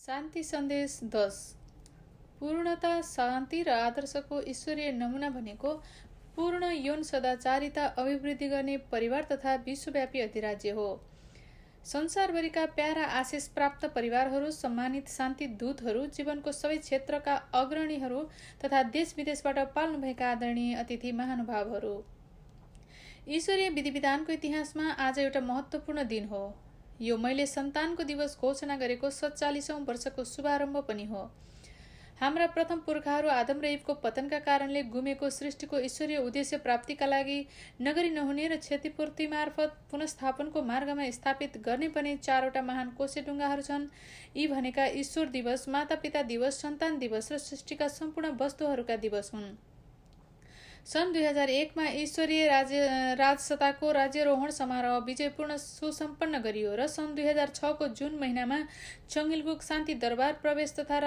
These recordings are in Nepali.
शान्ति सन्देश 10 पूर्णता शान्ति र आदर्शको ईश्वरीय नमुना भनेको पूर्ण यौन सदाचारिता अभिवृद्धि गर्ने परिवार तथा विश्वव्यापी अधिराज्य हो। संसारभरिका प्यारा आशिष प्राप्त परिवारहरू, सम्मानित शान्ति दूतहरू, जीवनको सबै क्षेत्रका अग्रणीहरू तथा देश विदेशबाट पाल्नुभएका आदरणीय अतिथि महानुभावहरू, ईश्वरीय विधि विधानको इतिहासमा आज एउटा महत्त्वपूर्ण दिन हो। यो मैले सन्तानको दिवस घोषणा गरेको 47औं वर्षको शुभारम्भ पनि हो। हाम्रा प्रथम पुर्खाहरू आदम र इभको पतनका कारणले गुमेको सृष्टिको ईश्वरीय उद्देश्य प्राप्तिका लागि नगरी नहुने र क्षतिपूर्ति मार्फत पुनस्थापनको मार्गमा स्थापित गर्ने पनि 4वटा महान कोसे ढुङ्गाहरू छन्। यी भनेका ईश्वर दिवस, मातापिता दिवस, सन्तान दिवस र सृष्टिका सम्पूर्ण वस्तुहरूका दिवस हुन्। सन् 2001 मा ईश्वरीय राजसत्ताको राज्यारोहण समारोह विजयपूर्ण सुसम्पन्न गरियो र सन् 2006 को जुन महिनामा चङ्गिलगुक शान्ति दरबार प्रवेश तथा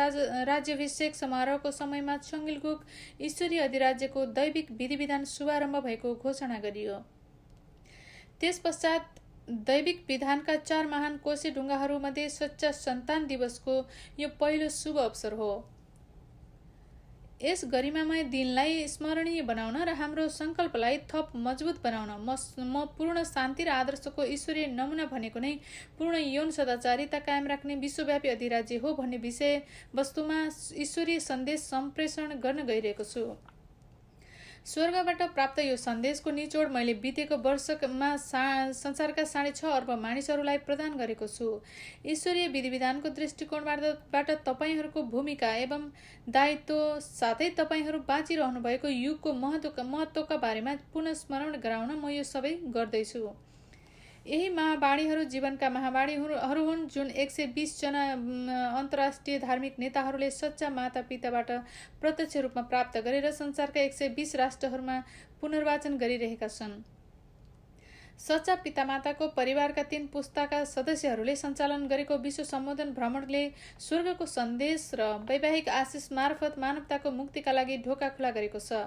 राज्याभिषेक समारोहको समयमा चङ्गिलगुक ईश्वरीय अधिराज्यको दैविक विधि विधान शुभारम्भ भएको घोषणा गरियो। त्यसपश्चात दैविक विधानका 4 महान कोसे ढुङ्गाहरूमध्ये सच्चा सन्तान दिवसको यो पहिलो शुभ अवसर हो। यस गरिमामय दिनलाई स्मरणीय बनाउन र हाम्रो संकल्पलाई थप मजबुत बनाउन म पूर्ण शान्ति र आदर्शको ईश्वरीय नमुना भनेको नै पूर्ण यौन सदाचारिता कायम राख्ने विश्वव्यापी अधिराज्य हो भन्ने विषय वस्तुमा ईश्वरीय सन्देश सम्प्रेषण गर्न गइरहेको छु। स्वर्गबाट प्राप्त यो सन्देशको निचोड मैले बितेको वर्षमा संसारका 6.5 अर्ब मानिसहरूलाई प्रदान गरेको छु। ईश्वरीय विधि विधानको दृष्टिकोणबाट तपाईहरूको भूमिका एवं दायित्व साथै तपाईहरू बाँचिरहनु भएको युगको महत्त्वका बारेमा पुनः स्मरण गराउन म यो सबै गर्दैछु। यही महावाणीहरू जीवनका महावाणीहरू हुन् जुन 120 जना अन्तर्राष्ट्रिय धार्मिक नेताहरूले सच्चा मातापिताबाट प्रत्यक्ष रूपमा प्राप्त गरेर संसारका 120 राष्ट्रहरूमा पुनर्वाचन गरिरहेका छन्। सच्चा पितामाताको परिवारका 3 पुस्ताका सदस्यहरूले सञ्चालन गरेको विश्व सम्बोधन भ्रमणले स्वर्गको सन्देश र वैवाहिक आशिष मार्फत मानवताको मुक्तिका लागि ढोका खुला गरेको छ।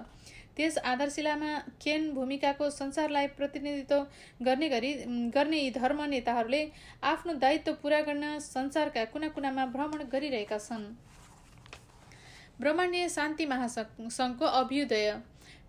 त्यस आधारशिलामा केन भूमिकाको संसारलाई प्रतिनिधित्व गर्ने यी धर्म नेताहरूले आफ्नो दायित्व पूरा गर्न संसारका कुना कुनामा भ्रमण गरिरहेका छन्। ब्रह्माण्डीय शान्ति महासङ्घको अभ्युदय।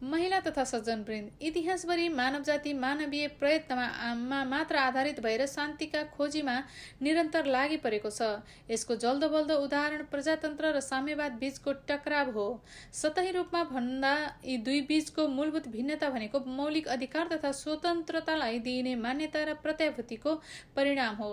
महिला तथा सज्जनवृन्द, इतिहासभरि मानव जाति मानवीय प्रयत्नमा मात्र आधारित भएर शान्तिका खोजीमा निरन्तर लागि परेको छ। यसको जल्दो बल्दो उदाहरण प्रजातन्त्र र साम्यवाद बीचको टकराव हो। सतही रूपमा भन्दा यी दुई बीचको मूलभूत भिन्नता भनेको मौलिक अधिकार तथा स्वतन्त्रतालाई दिइने मान्यता र प्रत्याभूतिको परिणाम हो।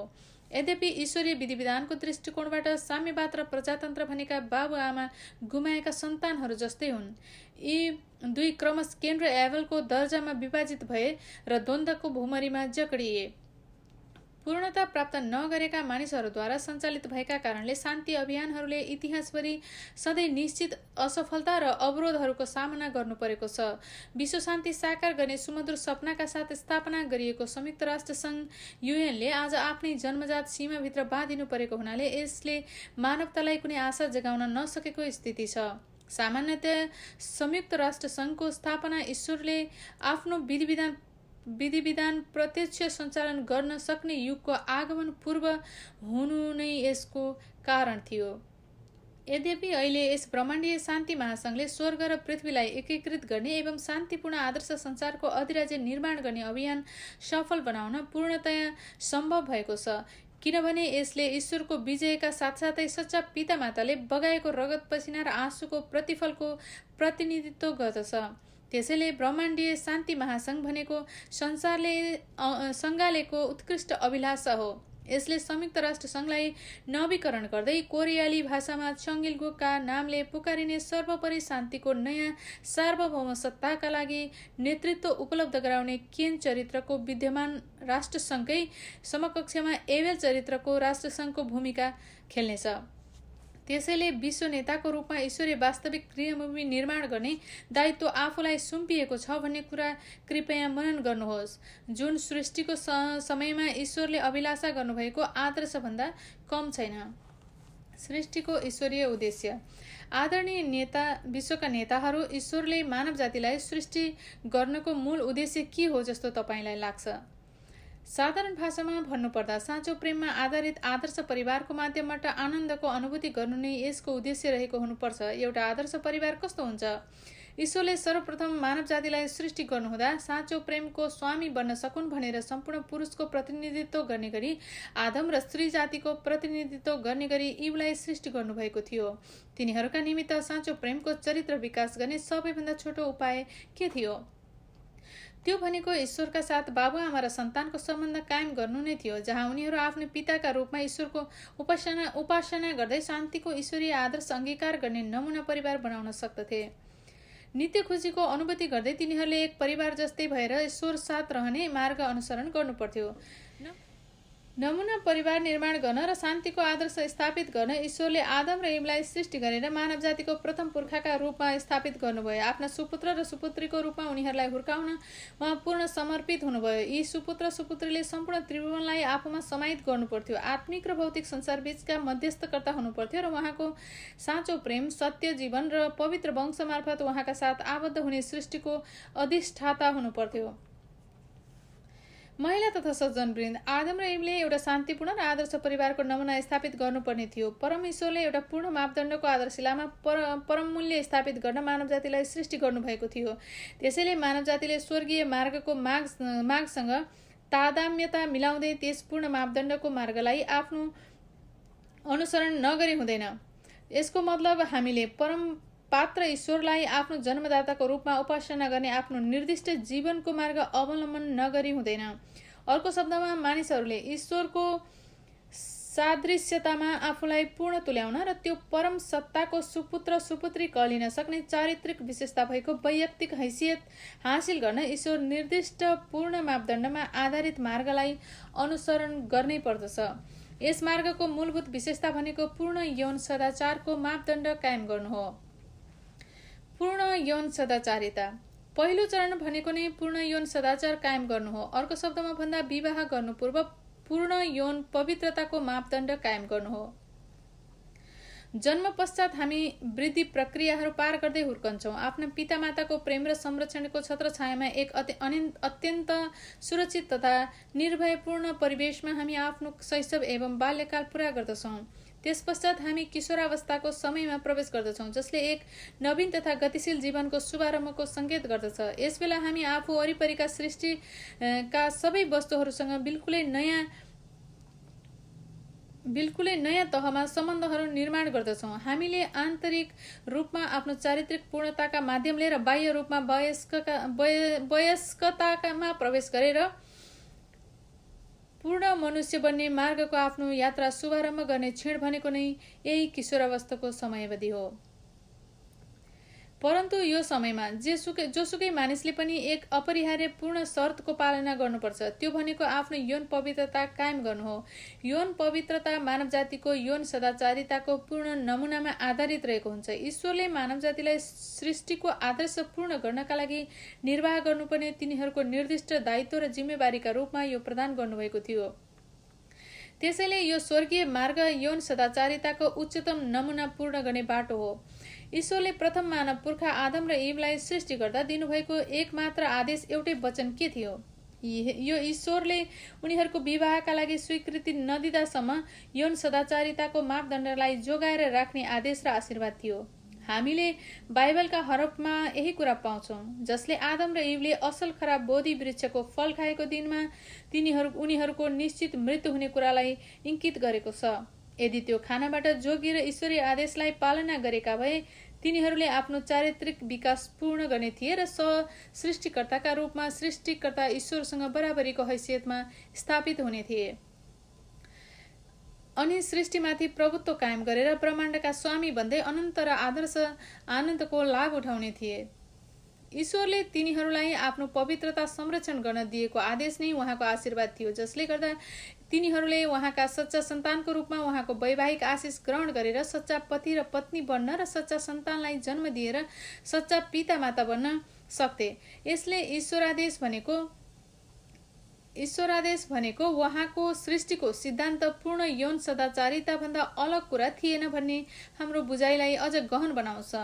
यद्यपि ईश्वरीय विधि विधानको दृष्टिकोणबाट साम्यवाद र प्रजातन्त्र भनेका बाबुआमा गुमाएका सन्तानहरू जस्तै हुन्। यी दुई क्रमश केन र एभलको दर्जामा विभाजित भए र द्वन्द्वको भूमरीमा जकडिए। पूर्णता प्राप्त नगरेका मानिसहरूद्वारा सञ्चालित भएका कारणले शान्ति अभियानहरूले इतिहासभरि सधैँ निश्चित असफलता र अवरोधहरूको सामना गर्नु परेको छ। विश्व शान्ति साकार गर्ने सुमधुर सपनाका साथ स्थापना गरिएको संयुक्त राष्ट्र सङ्घ युएनले आज आफ्नै जन्मजात सीमाभित्र बाँधिनु परेको हुनाले यसले मानवतालाई कुनै आशा जगाउन नसकेको स्थिति छ। सामान्यतया संयुक्त राष्ट्र सङ्घको स्थापना ईश्वरले आफ्नो विधि विधान प्रत्यक्ष सञ्चालन गर्न सक्ने युगको आगमन पूर्व हुनु नै यसको कारण थियो। यद्यपि अहिले यस ब्रह्माण्डीय शान्ति महासङ्घले स्वर्ग र पृथ्वीलाई एकीकृत गर्ने एवं शान्तिपूर्ण आदर्श संसारको अधिराज्य निर्माण गर्ने अभियान सफल बनाउन पूर्णतया सम्भव भएको छ, किनभने यसले ईश्वरको विजयका साथसाथै सच्चा पितामाताले बगाएको रगत पसिना र आँसुको प्रतिफलको प्रतिनिधित्व गर्दछ। त्यसैले ब्रह्माण्डीय शान्ति महासङ्घ भनेको सङ्घालेको उत्कृष्ट अभिलाषा हो। यसले संयुक्त राष्ट्र सङ्घलाई नवीकरण गर्दै कोरियाली भाषामा चङ्गिलगुकका नामले पुकारिने सर्वोपरि शान्तिको नयाँ सार्वभौम सत्ताका लागि नेतृत्व उपलब्ध गराउने केन चरित्रको विद्यमान राष्ट्रसङ्घकै समकक्षमा एभेल चरित्रको राष्ट्रसङ्घको भूमिका खेल्नेछ। त्यसैले विश्व नेताको रूपमा ईश्वरीय वास्तविक क्रियाभूमि निर्माण गर्ने दायित्व आफूलाई सुम्पिएको छ भन्ने कुरा कृपया मनन गर्नुहोस्, जुन सृष्टिको समयमा ईश्वरले अभिलाषा गर्नुभएको आदर्शभन्दा कम छैन। सृष्टिको ईश्वरीय उद्देश्य। आदरणीय नेता, विश्वका नेताहरू, ईश्वरले मानव जातिलाई सृष्टि गर्नको मूल उद्देश्य के हो जस्तो तपाईलाई लाग्छ? साधारण भाषामा भन्नुपर्दा साँचो प्रेममा आधारित आदर्श परिवारको माध्यमबाट आनन्दको अनुभूति गर्नु नै यसको उद्देश्य रहेको हुनुपर्छ। एउटा आदर्श परिवार कस्तो हुन्छ? ईश्वरले सर्वप्रथम मानव जातिलाई सृष्टि गर्नुहुँदा साँचो प्रेमको स्वामी बन्न सकुन् भनेर सम्पूर्ण पुरुषको प्रतिनिधित्व गर्ने गरी आदम र स्त्री जातिको प्रतिनिधित्व गर्ने गरी इवलाई सृष्टि गर्नुभएको थियो। तिनीहरूका निमित्त साँचो प्रेमको चरित्र विकास गर्ने सबैभन्दा छोटो उपाय के थियो? त्यो भनेको ईश्वरका साथ बाबुआमा र सन्तानको सम्बन्ध कायम गर्नु नै थियो, जहाँ उनीहरू आफ्नो पिताका रूपमा ईश्वरको उपासना गर्दै शान्तिको ईश्वरीय आदर्श अंगीकार गर्ने नमुना परिवार बनाउन सक्दथे। नित्य खुसीको अनुभूति गर्दै तिनीहरूले एक परिवार जस्तै भएर ईश्वर साथ रहने मार्ग अनुसरण गर्नुपर्थ्यो। नमुना परिवार निर्माण गर्न र शान्तिको आदर्श स्थापित गर्न ईश्वरले आदम र इवलाई सृष्टि गरेर मानव जातिको प्रथम पुर्खाका रूपमा स्थापित गर्नुभयो। आफ्ना सुपुत्र र सुपुत्रीको रूपमा उनीहरूलाई हुर्काउन उहाँ पूर्ण समर्पित हुनुभयो। यी सुपुत्र सुपुत्रीले सम्पूर्ण त्रिभुवनलाई आफूमा समाहित गर्नुपर्थ्यो, आत्मिक र भौतिक संसार बीचका मध्यस्थकर्ता हुनुपर्थ्यो र उहाँको साँचो प्रेम, सत्य जीवन र पवित्र वंश मार्फत उहाँका साथ आबद्ध हुने सृष्टिको अधिष्ठाता हुनुपर्थ्यो। महिला तथा सज्जनवृन्द, आदम र इवले एउटा शान्तिपूर्ण र आदर्श परिवारको नमुना स्थापित गर्नुपर्ने थियो। परम ईश्वरले एउटा पूर्ण मापदण्डको आधारशिलामा परम मूल्य स्थापित गर्न मानव जातिलाई सृष्टि गर्नुभएको थियो। त्यसैले मानव जातिले स्वर्गीय मार्गको मार्गसँग तादात्म्यता मिलाउँदै त्यस पूर्ण मापदण्डको मार्गलाई आफ्नो अनुसरण नगरी हुँदैन। यसको मतलब हामीले परम पात्र ईश्वरलाई आफ्नो जन्मदाताको रूपमा उपासना गर्ने आफ्नो निर्दिष्ट जीवनको मार्ग अवलम्बन नगरी हुँदैन। अर्को शब्दमा मानिसहरूले ईश्वरको सादृश्यतामा आफूलाई पूर्ण तुल्याउन र त्यो परम सत्ताको सुपुत्र सुपुत्री कहलिन सक्ने चारित्रिक विशेषता भएको वैयक्तिक हैसियत हासिल गर्न ईश्वर निर्दिष्ट पूर्ण मापदण्डमा आधारित मार्गलाई अनुसरण गर्नै पर्दछ। यस मार्गको मूलभूत विशेषता भनेको पूर्ण यौन सदाचारको मापदण्ड कायम गर्नु हो। पूर्ण यौन सदाचारिता पहिलो चरण भनेको नै पूर्ण यौन सदाचार कायम गर्नु हो। अर्को शब्दमा भन्दा विवाह गर्नु पूर्व पूर्ण यौन पवित्रताको मापदण्ड कायम गर्नु हो। जन्म पश्चात हामी वृद्धि प्रक्रियाहरू पार गर्दै हुर्कन्छौँ। आफ्ना पितामाताको प्रेम र संरक्षणको छत्रछायामा एक अत्यन्त सुरक्षित तथा निर्भयपूर्ण परिवेशमा हामी आफ्नो शैशव एवं बाल्यकाल पूरा गर्दछौँ। त्यसपश्चात हामी किशोरावस्थाको समयमा प्रवेश गर्दछौँ, जसले एक नवीन तथा गतिशील जीवनको शुभारम्भको सङ्केत गर्दछ। यसबेला हामी आफू वरिपरिका सृष्टिका सबै वस्तुहरूसँग बिल्कुलै नयाँ तहमा सम्बन्धहरू निर्माण गर्दछौँ। हामीले आन्तरिक रूपमा आफ्नो चारित्रिक पूर्णताका माध्यमले र बाह्य रूपमा वयस्कतामा प्रवेश गरेर पूर्ण मनुष्य बन्ने मार्गको आफ्नो यात्रा शुभारम्भ गर्ने क्षण भनेको नै यही किशोरावस्थाको समयावधि हो। परन्तु यो समयमा जोसुकै मानिसले पनि एक अपरिहार्य पूर्ण शर्तको पालना गर्नुपर्छ। त्यो भनेको आफ्नो यौन पवित्रता कायम गर्नु हो। यौन पवित्रता मानव जातिको यौन सदाचारिताको पूर्ण नमुनामा आधारित रहेको हुन्छ। ईश्वरले मानव जातिलाई सृष्टिको आदर्श पूर्ण गर्नका लागि निर्वाह गर्नुपर्ने तिनीहरूको निर्दिष्ट दायित्व र जिम्मेवारीका रूपमा यो प्रदान गर्नुभएको थियो। त्यसैले यो स्वर्गीय मार्ग यौन सदाचारिताको उच्चतम नमुना पूर्ण गर्ने बाटो हो। ईश्वरले प्रथम मानव पुर्खा आदम र इवलाई सृष्टि गर्दा दिनुभएको एकमात्र आदेश एउटै वचन के थियो? यो ईश्वरले उनीहरूको विवाहका लागि स्वीकृति नदिँदासम्म यौन सदाचारिताको मापदण्डलाई जोगाएर राख्ने आदेश र आशीर्वाद थियो। हामीले बाइबलका हरफमा यही कुरा पाउँछौँ, जसले आदम र इवले असल खराब बोधि वृक्षको फल खाएको दिनमा उनीहरूको निश्चित मृत्यु हुने कुरालाई इङ्कित गरेको छ। यदि त्यो खानाबाट जोगिएर ईश्वरीय आदेशलाई पालना गरेका भए तिनीहरूले आफ्नो चारित्रिक विकास पूर्ण गर्ने थिए र सृष्टिकर्ताका रूपमा सृष्टिकर्ता ईश्वरसँग बराबरीको हैसियतमा स्थापित हुने थिए अनि सृष्टिमाथि प्रभुत्व कायम गरेर ब्रह्माण्डका स्वामी भन्दै अनन्त र आदर्श आनन्दको लाभ उठाउने थिए। ईश्वरले तिनीहरूलाई आफ्नो पवित्रता संरक्षण गर्न दिएको आदेश नै उहाँको आशीर्वाद थियो, जसले गर्दा तिनीहरूले उहाँका सच्चा सन्तानको रूपमा उहाँको वैवाहिक आशिष ग्रहण गरेर सच्चा पति र पत्नी बन्न र सच्चा सन्तानलाई जन्म दिएर सच्चा पिता माता बन्न सक्थे। यसले ईश्वरादेश भनेको उहाँको सृष्टिको सिद्धान्त पूर्ण यौन सदाचारिता भन्दा अलग कुरा थिएन भन्ने हाम्रो बुझाइलाई अझ गहन बनाउँछ।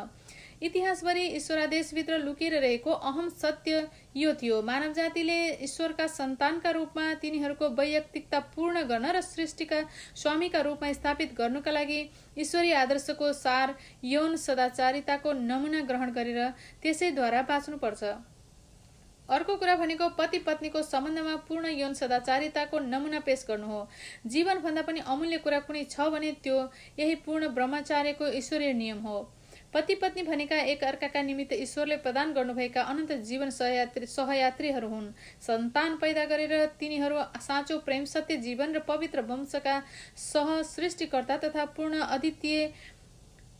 इतिहासभरि ईश्वरादेशभित्र लुकेर रहेको अहम सत्य यो थियो, मानव जातिले ईश्वरका सन्तानका रूपमा तिनीहरूको वैयक्तिकता पूर्ण गर्न र सृष्टिका स्वामीका रूपमा स्थापित गर्नुका लागि ईश्वरीय आदर्शको सार यौन सदाचारिताको नमुना ग्रहण गरेर त्यसैद्वारा बाँच्नुपर्छ। अर्को कुरा भनेको पति पत्नीको सम्बन्धमा पूर्ण यौन सदाचारिताको नमुना पेश गर्नु हो। जीवनभन्दा पनि अमूल्य कुरा कुनै छ भने त्यो यही पूर्ण ब्रह्मचार्यको ईश्वरीय नियम हो। पति पत्नी भनेका एक अर्काका निमित्त ईश्वरले प्रदान गर्नुभएका अनन्त जीवन सहयात्रीहरू हुन्। सन्तान पैदा गरेर तिनीहरू साँचो प्रेम, सत्य जीवन र पवित्र वंशका सह सृष्टिकर्ता तथा पूर्ण अद्वितीय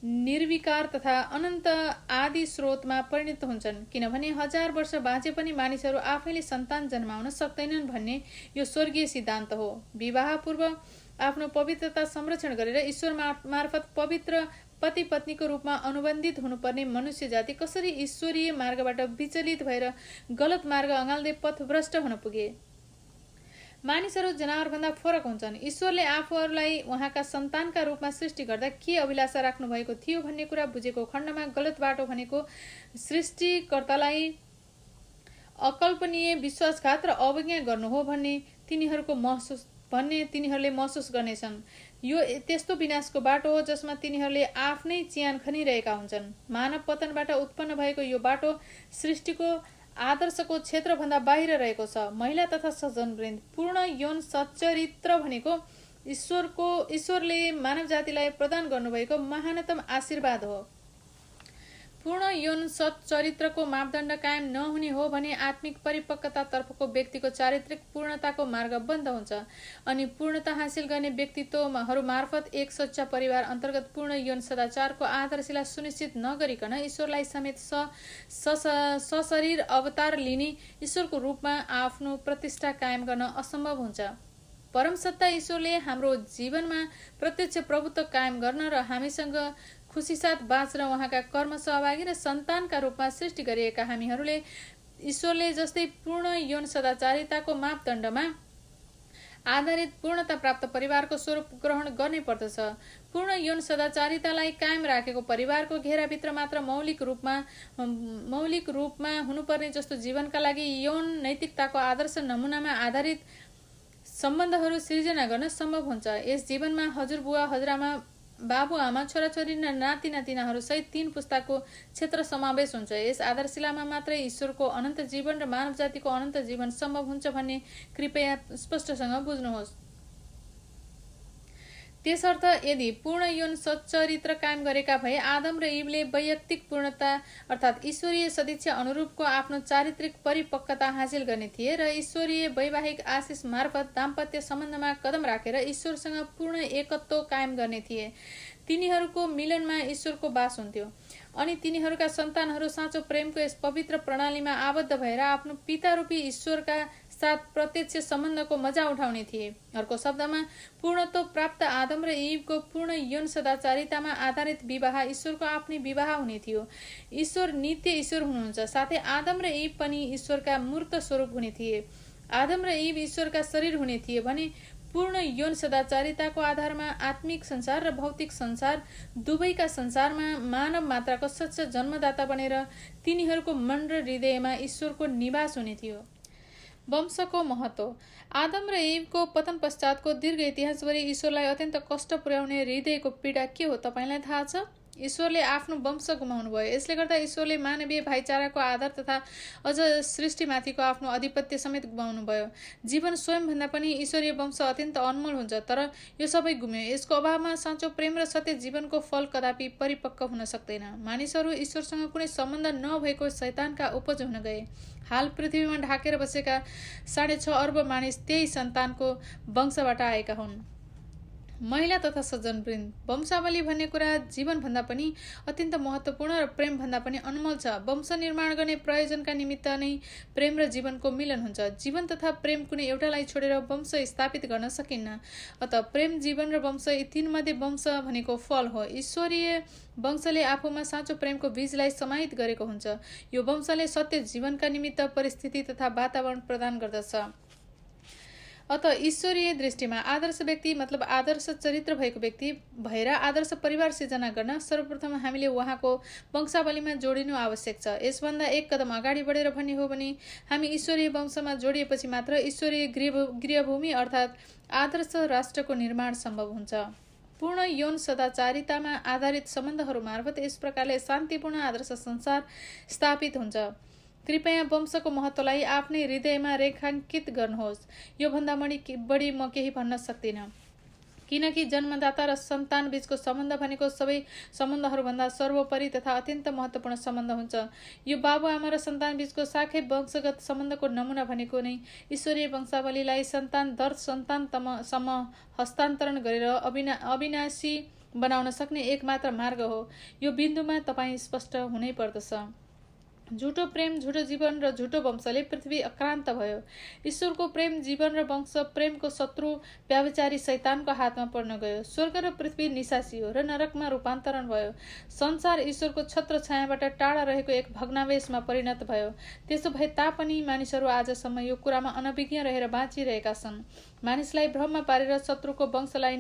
निर्विकार तथा अनन्त आदि स्रोतमा परिणत हुन्छन्। किनभने 1000 वर्ष बाँचे पनि मानिसहरू आफैले सन्तान जन्माउन सक्दैनन् भन्ने यो स्वर्गीय सिद्धान्त हो। विवाह पूर्व आफ्नो पवित्रता संरक्षण गरेर ईश्वर मार्फत पवित्र पति पत्नीको रूपमा अनुबन्धित हुनुपर्ने मनुष्य जाति कसरी ईश्वरीय मार्गबाट विचलित भएर गलत मार्ग अँगाल्दै पथभ्रष्ट हुन पुगे। मानिसहरू जनावरभन्दा फरक हुन्छन्। ईश्वरले आफूहरूलाई उहाँका सन्तानका रूपमा सृष्टि गर्दा के अभिलाषा राख्नु भएको थियो भन्ने कुरा बुझेको खण्डमा गलत बाटो भनेको सृष्टिकर्तालाई अकल्पनीय विश्वासघात र अवज्ञा गर्नु हो भन्ने तिनीहरूले महसुस गर्नेछन्। यो त्यस्तो विनाशको बाटो हो जसमा तिनीहरूले आफ्नै चियान खनिरहेका हुन्छन्। मानव पतनबाट उत्पन्न भएको यो बाटो सृष्टिको आदर्शको क्षेत्रभन्दा बाहिर रहेको छ। महिला तथा सज्जनवृन्द, पूर्ण यौन सच्चरित्र भनेको ईश्वरले मानव जातिलाई प्रदान गर्नुभएको महानतम आशीर्वाद हो। पूर्ण यौन सच्चरित्रको मापदण्ड कायम नहुने हो भने आत्मिक परिपक्वतातर्फको व्यक्तिको चारित्रिक पूर्णताको मार्ग बन्द हुन्छ अनि पूर्णता हासिल गर्ने व्यक्तित्वहरू मार्फत एक सच्चा परिवार अन्तर्गत पूर्ण यौन सदाचारको आदर्शलाई सुनिश्चित नगरिकन ईश्वरलाई समेत सशरीर अवतार लिने ईश्वरको रूपमा आफ्नो प्रतिष्ठा कायम गर्न असम्भव हुन्छ। परमसत्ता ईश्वरले हाम्रो जीवनमा प्रत्यक्ष प्रभुत्व कायम गर्न र हामीसँग खुसीसाथ बाँच्न उहाँका कर्म सहभागी र सन्तानका रूपमा सृष्टि गरिएका हामीहरूले ईश्वरले जस्तै पूर्ण यौन सदाचारिताको मापदण्डमा आधारित पूर्णता प्राप्त परिवारको स्वरूप ग्रहण गर्नै पर्दछ। पूर्ण यौन सदाचारितालाई कायम राखेको परिवारको घेराभित्र मात्र मौलिक रूपमा हुनुपर्ने जस्तो जीवनका लागि यौन नैतिकताको आदर्श नमुनामा आधारित सम्बन्धहरू सिर्जना गर्न सम्भव हुन्छ। यस जीवनमा हजुरबुवा, हजुरआमा, बाबुआमा, छोराछोरी र नाति नातिनाहरू सहित 3 पुस्ताको क्षेत्र समावेश हुन्छ। यस आधारशिलामा मात्रै ईश्वरको अनन्त जीवन र मानव जातिको अनन्त जीवन सम्भव हुन्छ भन्ने कृपया स्पष्टसँग बुझ्नुहोस्। त्यसर्थ यदि पूर्ण यौन सच्चरित्र कायम गरेका भए आदम र इवले वैयक्तिक पूर्णता अर्थात् ईश्वरीय सदिच्छा अनुरूपको आफ्नो चारित्रिक परिपक्वता हासिल गर्ने थिए र ईश्वरीय वैवाहिक आशिष मार्फत दाम्पत्य सम्बन्धमा कदम राखेर ईश्वरसँग पूर्ण एकत्व कायम गर्ने थिए। तिनीहरूको मिलनमा ईश्वरको वास हुन्थ्यो अनि तिनीहरूका सन्तानहरू साँचो प्रेमको यस पवित्र प्रणालीमा आबद्ध भएर आफ्नो पितारूपी ईश्वरका साथ प्रत्यक्ष सम्बन्धको मजा उठाउने थिए। अर्को शब्दमा पूर्णत्व प्राप्त आदम र इवको पूर्ण यौन सदाचारितामा आधारित विवाह ईश्वरको आफ्नै विवाह हुने थियो। ईश्वर नित्य ईश्वर हुनुहुन्छ, साथै आदम र इव पनि ईश्वरका मूर्त स्वरूप हुने थिए। आदम र इव ईश्वरका शरीर हुने थिए भने पूर्ण यौन सदाचारिताको आधारमा आत्मिक संसार र भौतिक संसार दुवैका संसारमा मानव मात्राको सच्चा जन्मदाता बनेर तिनीहरूको मन र हृदयमा ईश्वरको निवास हुने थियो। वंशको महत्त्व। आदम र इवको पतन पश्चातको दीर्घ इतिहासभरि ईश्वरलाई अत्यन्त कष्ट पुर्याउने हृदयको पीडा के हो तपाईलाई थाहा छ? ईश्वरले आफ्नो वंश गुमाउनु भयो। यसले गर्दा ईश्वरले मानवीय भाइचाराको आधार तथा अझ सृष्टिमाथिको आफ्नो अधिपत्य समेत गुमाउनु भयो। जीवन स्वयंभन्दा पनि ईश्वरीय वंश अत्यन्त अनमोल हुन्छ, तर यो सबै गुम्यो। यसको अभावमा साँचो प्रेम र सत्य जीवनको फल कदापि परिपक्व हुन सक्दैन। मानिसहरू ईश्वरसँग कुनै सम्बन्ध नभएको शैतानका उपज हुन गए। हाल पृथ्वीमा ढाकेर बसेका 6.5 अर्ब मानिस त्यही सन्तानको वंशबाट आएका हुन्। महिला तथा सज्जनवृन्द, वंशावली भन्ने कुरा जीवनभन्दा पनि अत्यन्त महत्त्वपूर्ण र प्रेमभन्दा पनि अनमोल छ। वंश निर्माण गर्ने प्रयोजनका निमित्त नै प्रेम र जीवनको मिलन हुन्छ। जीवन तथा प्रेम कुनै एउटालाई छोडेर वंश स्थापित गर्न सकिन्न। अत प्रेम, जीवन र वंश यी तीनमध्ये वंश भनेको फल हो। ईश्वरीय वंशले आफूमा साँचो प्रेमको बीजलाई समाहित गरेको हुन्छ। यो वंशले सत्य जीवनका निमित्त परिस्थिति तथा वातावरण प्रदान गर्दछ। अत ईश्वरीय दृष्टिमा आदर्श व्यक्ति मतलब आदर्श चरित्र भएको व्यक्ति भएर आदर्श परिवार सिर्जना गर्न सर्वप्रथम हामीले उहाँको वंशावलीमा जोडिनु आवश्यक छ। यसभन्दा एक कदम अगाडि बढेर भन्ने हो भने हामी ईश्वरीय वंशमा जोडिएपछि मात्र ईश्वरीय गृहभूमि अर्थात् आदर्श राष्ट्रको निर्माण सम्भव हुन्छ। पूर्ण यौन सदाचारितामा आधारित सम्बन्धहरू मार्फत यस प्रकारले शान्तिपूर्ण आदर्श संसार स्थापित हुन्छ। कृपया वंशको महत्त्वलाई आफ्नै हृदयमा रेखाङ्कित गर्नुहोस्। योभन्दा बढी म केही भन्न सक्दिनँ, किनकि जन्मदाता र सन्तान बीचको सम्बन्ध भनेको सबै सम्बन्धहरूभन्दा सर्वोपरि तथा अत्यन्त महत्त्वपूर्ण सम्बन्ध हुन्छ। यो बाबुआमा र सन्तान बीचको साखै वंशगत सम्बन्धको नमुना भनेको नै ईश्वरीय वंशावलीलाई सन्तान दर सन्तानसम्म हस्तान्तरण गरेर अविनाशी बनाउन सक्ने एकमात्र मार्ग हो। यो बिन्दुमा तपाईँ स्पष्ट हुनै पर्दछ। झुटो प्रेम, झुटो जीवन र झुटो वंशले पृथ्वी आक्रान्त भयो। ईश्वरको प्रेम, जीवन र वंश प्रेमको शत्रु व्याभिचारी शैतानको हातमा पर्न गयो। स्वर्ग र पृथ्वी निसासियो र नरकमा रूपान्तरण भयो। संसार ईश्वरको छत्र छायाबाट टाढा रहेको एक भग्नावेशमा परिणत भयो। त्यसो भए तापनि मानिसहरू आजसम्म यो कुरामा अनभिज्ञ रहेर बाँचिरहेका छन्। मानिसलाई भ्रममा पारेर शत्रुको वंशलाई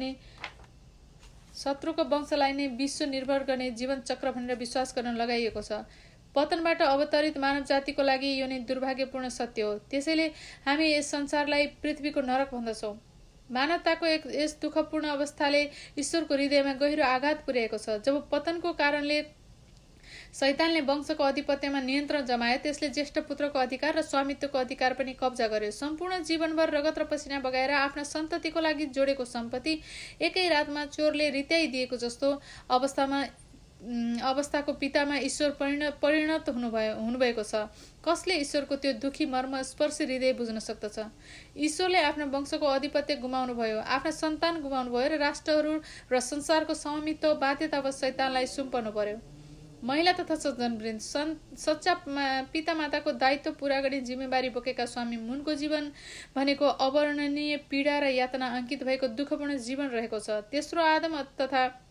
नै विश्व निर्भर गर्ने जीवन चक्र भनेर विश्वास गर्न लगाइएको छ। पतनबाट अवतरित मानव जातिको लागि यो नै दुर्भाग्यपूर्ण सत्य हो। त्यसैले हामी यस संसारलाई पृथ्वीको नरक भन्दछौँ। मानवताको यस दुःखपूर्ण अवस्थाले ईश्वरको हृदयमा गहिरो आघात पुर्याएको छ। जब पतनको कारणले शैतानले वंशको आधिपत्यमा नियन्त्रण जमाए, त्यसले ज्येष्ठ पुत्रको अधिकार र स्वामित्वको अधिकार पनि कब्जा गर्यो। सम्पूर्ण जीवनभर रगत र पसिना बगाएर आफ्ना सन्ततिको लागि जोडेको सम्पत्ति एकै रातमा चोरले रित्याइदिएको जस्तो अवस्थाको पितामा ईश्वर परिणत हुनुभएको छ। कसले ईश्वरको त्यो दुखी मर्म स्पर्शी हृदय बुझ्न सक्दछ? ईश्वरले आफ्ना वंशको आधिपत्य गुमाउनु भयो, आफ्ना सन्तान गुमाउनु भयो र राष्ट्रहरू र संसारको स्वामित्व बाध्यतावश शैतानलाई सुम्पनु पर्यो। महिला तथा सज्जनवृन्द, सच्चा पितामाताको दायित्व पूरा गर्ने जिम्मेवारी बोकेका स्वामी मुनको जीवन भनेको अवर्णनीय पीडा र यातना अङ्कित भएको दुःखपूर्ण जीवन रहेको छ। तेस्रो आदम तथा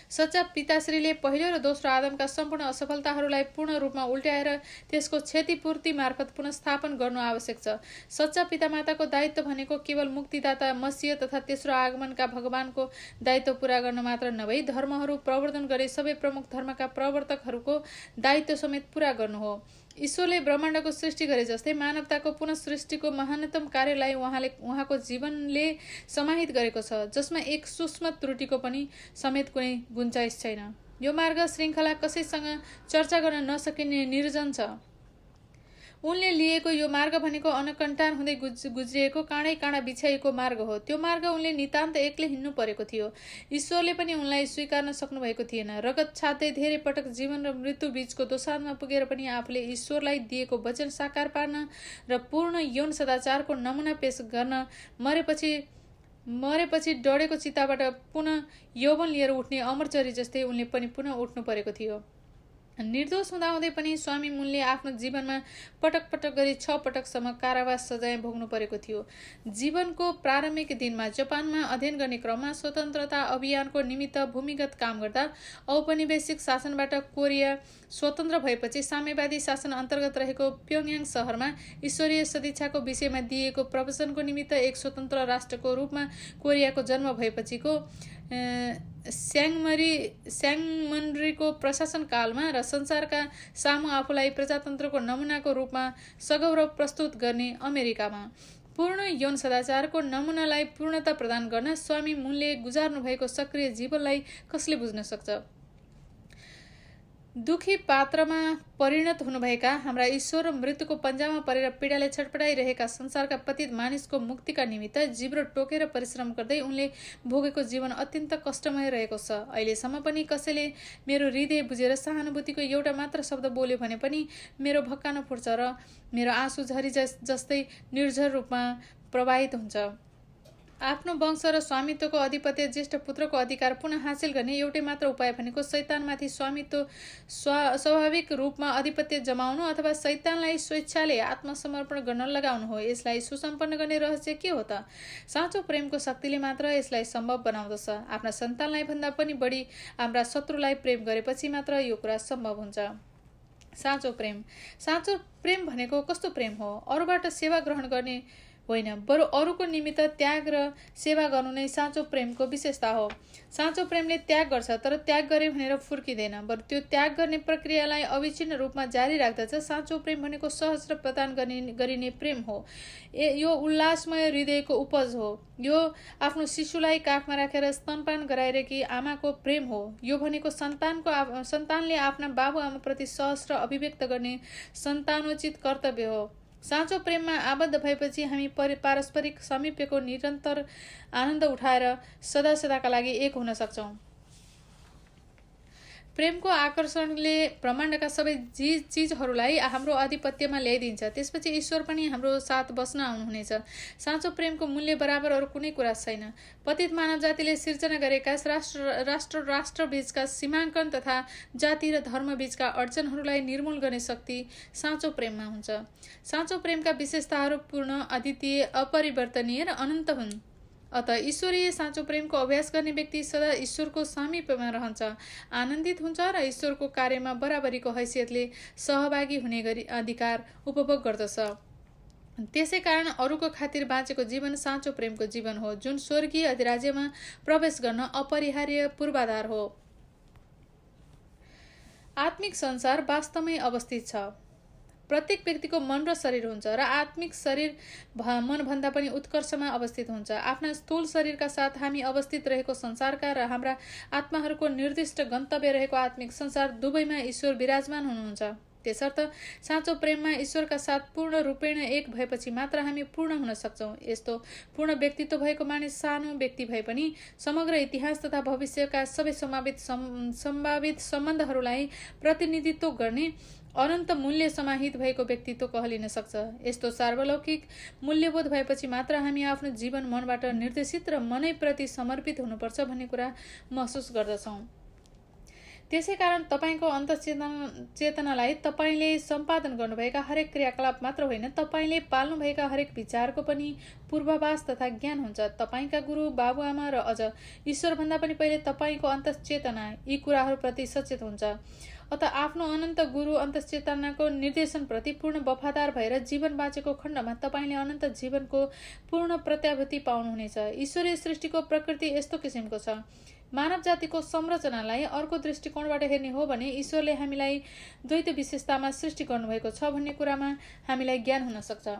सच्चा पिताश्रीले पहिलो र दोस्रो आदमका सम्पूर्ण असफलताहरूलाई पूर्ण रूपमा उल्ट्याएर त्यसको क्षतिपूर्ति मार्फत पुनस्थापन गर्नु आवश्यक छ। सच्चा पितामाताको दायित्व भनेको केवल मुक्तिदाता मसीह तथा तेस्रो आगमनका भगवानको दायित्व पूरा गर्न मात्र नभई धर्महरू प्रवर्धन गरे सबै प्रमुख धर्मका प्रवर्तकहरूको दायित्व समेत पूरा गर्नु हो। ईश्वरले ब्रह्माण्डको सृष्टि गरे जस्तै मानवताको पुनः सृष्टिको महानतम कार्यलाई उहाँको जीवनले समाहित गरेको छ, जसमा एक सूक्ष्म त्रुटिको पनि समेत कुनै गुन्जाइस छैन। यो मार्ग श्रृङ्खला कसैसँग चर्चा गर्न नसकिने निर्जन छ। उनले लिएको यो मार्ग भनेको अनकन्टान हुँदै गुज्रिएको काँडै काँडा बिछाइएको मार्ग हो। त्यो मार्ग उनले नितान्त एक्लै हिँड्नु परेको थियो। ईश्वरले पनि उनलाई स्वीकार्न सक्नुभएको थिएन। रगत छाड्दै धेरै पटक जीवन र मृत्यु बीचको दोसाँधमा पुगेर पनि आफूले ईश्वरलाई दिएको वचन साकार पार्न र पूर्ण यौन सदाचारको नमुना पेश गर्न मरेपछि डढेको चिताबाट पुनः यौवन लिएर उठ्ने अमरचरी जस्तै उनले पनि पुनः उठ्नु परेको थियो। निर्दोष हुँदाहुँदै पनि स्वामी मुनले आफ्नो जीवनमा पटक पटक गरी 6 पटकसम्म कारावास सजाय भोग्नु परेको थियो। जीवनको प्रारम्भिक दिनमा जापानमा अध्ययन गर्ने क्रममा स्वतन्त्रता अभियानको निमित्त भूमिगत काम गर्दा औपनिवेशिक शासनबाट कोरिया स्वतन्त्र भएपछि साम्यवादी शासन अन्तर्गत रहेको प्योङयाङ शहरमा ईश्वरीय सदिच्छाको विषयमा दिएको प्रवचनको निमित्त एक स्वतन्त्र राष्ट्रको रूपमा कोरियाको जन्म भएपछिको स्याङमनरीको प्रशासन कालमा र संसारका सामु आफूलाई प्रजातन्त्रको नमुनाको रूपमा सगौरव प्रस्तुत गर्ने अमेरिकामा पूर्ण यौन सदाचारको नमुनालाई पूर्णता प्रदान गर्न स्वामी मुनले गुजार्नु भएको सक्रिय जीवनलाई कसले बुझ्न सक्छ? दुखी पात्रमा परिणत हुनुभएका हाम्रा ईश्वर र मृत्युको पन्जामा परेर पीडाले छटपटाइरहेका संसारका पतित मानिसको मुक्तिका निमित्त जिब्रो टोकेर परिश्रम गर्दै उनले भोगेको जीवन अत्यन्त कष्टमय रहेको छ। अहिलेसम्म पनि कसैले मेरो हृदय बुझेर सहानुभूतिको एउटा मात्र शब्द बोल्यो भने पनि मेरो भक्कानो फुट्छ र मेरो आँसु झरी जस्तै निर्झर रूपमा प्रवाहित हुन्छ। आफ्नो वंश र स्वामित्वको आधिपत्य ज्येष्ठ पुत्रको अधिकार पुनः हासिल गर्ने एउटै मात्र उपाय भनेको शैतानमाथि स्वामित्व स्वाभाविक रूपमा आधिपत्य जमाउनु अथवा शैतानलाई स्वेच्छाले आत्मसमर्पण गर्न लगाउनु हो। यसलाई सुसम्पन्न गर्ने रहस्य के हो त? साँचो प्रेमको शक्तिले मात्र यसलाई सम्भव बनाउँदछ। आफ्ना सन्तानलाई भन्दा पनि बढी हाम्रा शत्रुलाई प्रेम गरेपछि मात्र यो कुरा सम्भव हुन्छ। साँचो प्रेम भनेको कस्तो प्रेम हो? अरूबाट सेवा ग्रहण गर्ने होइन, बरु अरूको निमित्त त्याग र सेवा गर्नु नै साँचो प्रेमको विशेषता हो। साँचो प्रेमले त्याग गर्छ, तर त्याग गरे भनेर फुर्किँदैन, बरु त्यो त्याग गर्ने प्रक्रियालाई अविच्छिन्न रूपमा जारी राख्दछ। साँचो प्रेम भनेको सहज र प्रदान गरिने प्रेम हो। यो उल्लासमय हृदयको उपज हो। यो आफ्नो शिशुलाई काखमा राखेर स्तनपान गराइरहेकी आमाको प्रेम हो। यो भनेको सन्तानले आफ्ना बाबुआमाप्रति सहज र अभिव्यक्त गर्ने सन्तानोचित कर्तव्य हो। साँचो प्रेममा आबद्ध भएपछि हामी पारस्परिक सामिप्यको निरन्तर आनन्द उठाएर सदा सदाका लागि एक हुन सक्छौँ। प्रेमको आकर्षणले ब्रह्माण्डका सबै चिजहरूलाई हाम्रो आधिपत्यमा ल्याइदिन्छ। त्यसपछि ईश्वर पनि हाम्रो साथ बस्न आउनुहुनेछ। साँचो प्रेमको मूल्य बराबर अरू कुनै कुरा छैन। पतित मानव जातिले सिर्जना गरेका राष्ट्र बीचका सीमाङ्कन तथा जाति र धर्म बीचका अडचनहरूलाई निर्मूल गर्ने शक्ति साँचो प्रेममा हुन्छ। साँचो प्रेमका विशेषताहरू पूर्ण, अद्वितीय, अपरिवर्तनीय र अनन्त हुन्। अत ईश्वरीय साँचो प्रेमको अभ्यास गर्ने व्यक्ति सदा ईश्वरको सामिप्यमा रहन्छ, आनन्दित हुन्छ र ईश्वरको कार्यमा बराबरीको हैसियतले सहभागी हुने गरी अधिकार उपभोग गर्दछ। त्यसै कारण अरूको खातिर बाँचेको जीवन साँचो प्रेमको जीवन हो, जुन स्वर्गीय अधिराज्यमा प्रवेश गर्न अपरिहार्य पूर्वाधार हो। आत्मिक संसार वास्तवमै अवस्थित छ। प्रत्येक व्यक्तिको मन र शरीर हुन्छ र आत्मिक शरीर मनभन्दा पनि उत्कर्षमा अवस्थित हुन्छ। आफ्ना स्थूल शरीरका साथ हामी अवस्थित रहेको संसारका र हाम्रा आत्माहरूको निर्दिष्ट गन्तव्य रहेको आत्मिक संसार दुवैमा ईश्वर विराजमान हुनुहुन्छ। त्यसर्थ साँचो प्रेममा ईश्वरका साथ पूर्ण रूपेण एक भएपछि मात्र हामी पूर्ण हुन सक्छौँ। यस्तो पूर्ण व्यक्तित्व भएको मानिस सानो व्यक्ति भए पनि समग्र इतिहास तथा भविष्यका सबै सम्भावित सम्बन्धहरूलाई प्रतिनिधित्व गर्ने अनन्त मूल्य समाहित भएको व्यक्तित्व कहलिन सक्छ। यस्तो सार्वलौकिक मूल्यबोध भएपछि मात्र हामी आफ्नो जीवन मनबाट निर्देशित र मनैप्रति समर्पित हुनुपर्छ भन्ने कुरा महसुस गर्दछौँ। त्यसै कारण तपाईँको अन्तःचेतनालाई तपाईँले सम्पादन गर्नुभएका हरेक क्रियाकलाप मात्र होइन, तपाईँले पाल्नुभएका हरेक विचारको पनि पूर्वाभास तथा ज्ञान हुन्छ। तपाईँका गुरु, बाबुआमा र अझ ईश्वरभन्दा पनि पहिले तपाईँको अन्तःचेतना यी कुराहरूप्रति सचेत हुन्छ। अत आफ्नो अनन्त गुरु अन्तःचेतनाको निर्देशनप्रति पूर्ण वफादार भएर जीवन बाँचेको खण्डमा तपाईँले अनन्त जीवनको पूर्ण प्रत्याभूति पाउनुहुनेछ। ईश्वरीय सृष्टिको प्रकृति यस्तो किसिमको छ। मानव जातिको संरचनालाई अर्को दृष्टिकोणबाट हेर्ने हो भने ईश्वरले हामीलाई द्वैत विशेषतामा सृष्टि गर्नुभएको छ भन्ने कुरामा हामीलाई ज्ञान हुन सक्छ।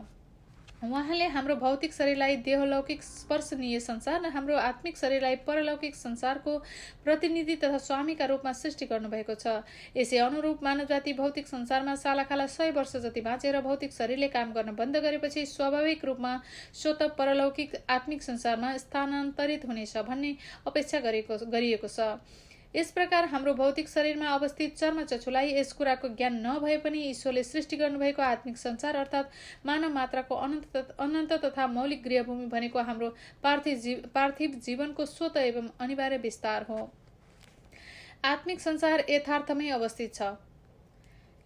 उहाँले हाम्रो भौतिक शरीरलाई देहलौकिक स्पर्शनीय संसार र हाम्रो आत्मिक शरीरलाई परलौकिक संसारको प्रतिनिधि तथा स्वामीका रूपमा सृष्टि गर्नुभएको छ। यसै अनुरूप मानव जाति भौतिक संसारमा सालाखाला 100 वर्ष जति बाँचेर भौतिक शरीरले काम गर्न बन्द गरेपछि स्वाभाविक रूपमा स्वतः परलौकिक आत्मिक संसारमा स्थानान्तरित हुनेछ भन्ने अपेक्षा गरिएको छ। यस प्रकार हाम्रो भौतिक शरीरमा अवस्थित चर्मचक्षुलाई यस कुराको ज्ञान नभए पनि ईश्वरले सृष्टि गर्नुभएको आत्मिक संसार अर्थात् मानव मात्राको अनन्त तथा मौलिक गृहभूमि भनेको हाम्रो पार्थिव जीवनको स्वत एवं अनिवार्य विस्तार हो। आत्मिक संसार यथार्थमै अवस्थित छ।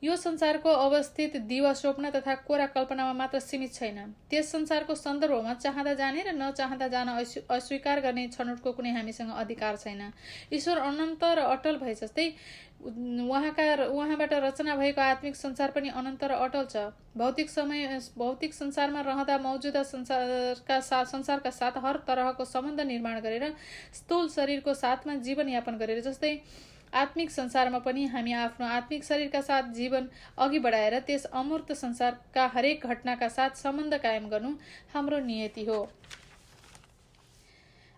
यो संसारको अवस्थित दिवा स्वप्न तथा कोरा कल्पनामा मात्र सीमित छैन। त्यस संसारको सन्दर्भमा चाहँदा जाने र नचाहँदा जान अस्वीकार गर्ने छनौटको कुनै हामीसँग अधिकार छैन। ईश्वर अनन्त र अटल भए जस्तै उहाँबाट रचना भएको आत्मिक संसार पनि अनन्त र अटल छ। भौतिक संसारमा रहँदा मौजुदा संसारका साथ हर तरहको सम्बन्ध निर्माण गरेर स्थूल शरीरको साथमा जीवनयापन गरेर जस्तै आत्मिक संसारमा पनि हामी आफ्नो आत्मिक शरीरका साथ जीवन अघि बढाएर त्यस अमूर्त संसारका हरेक घटनाका साथ सम्बन्ध कायम गर्नु हाम्रो नियति हो।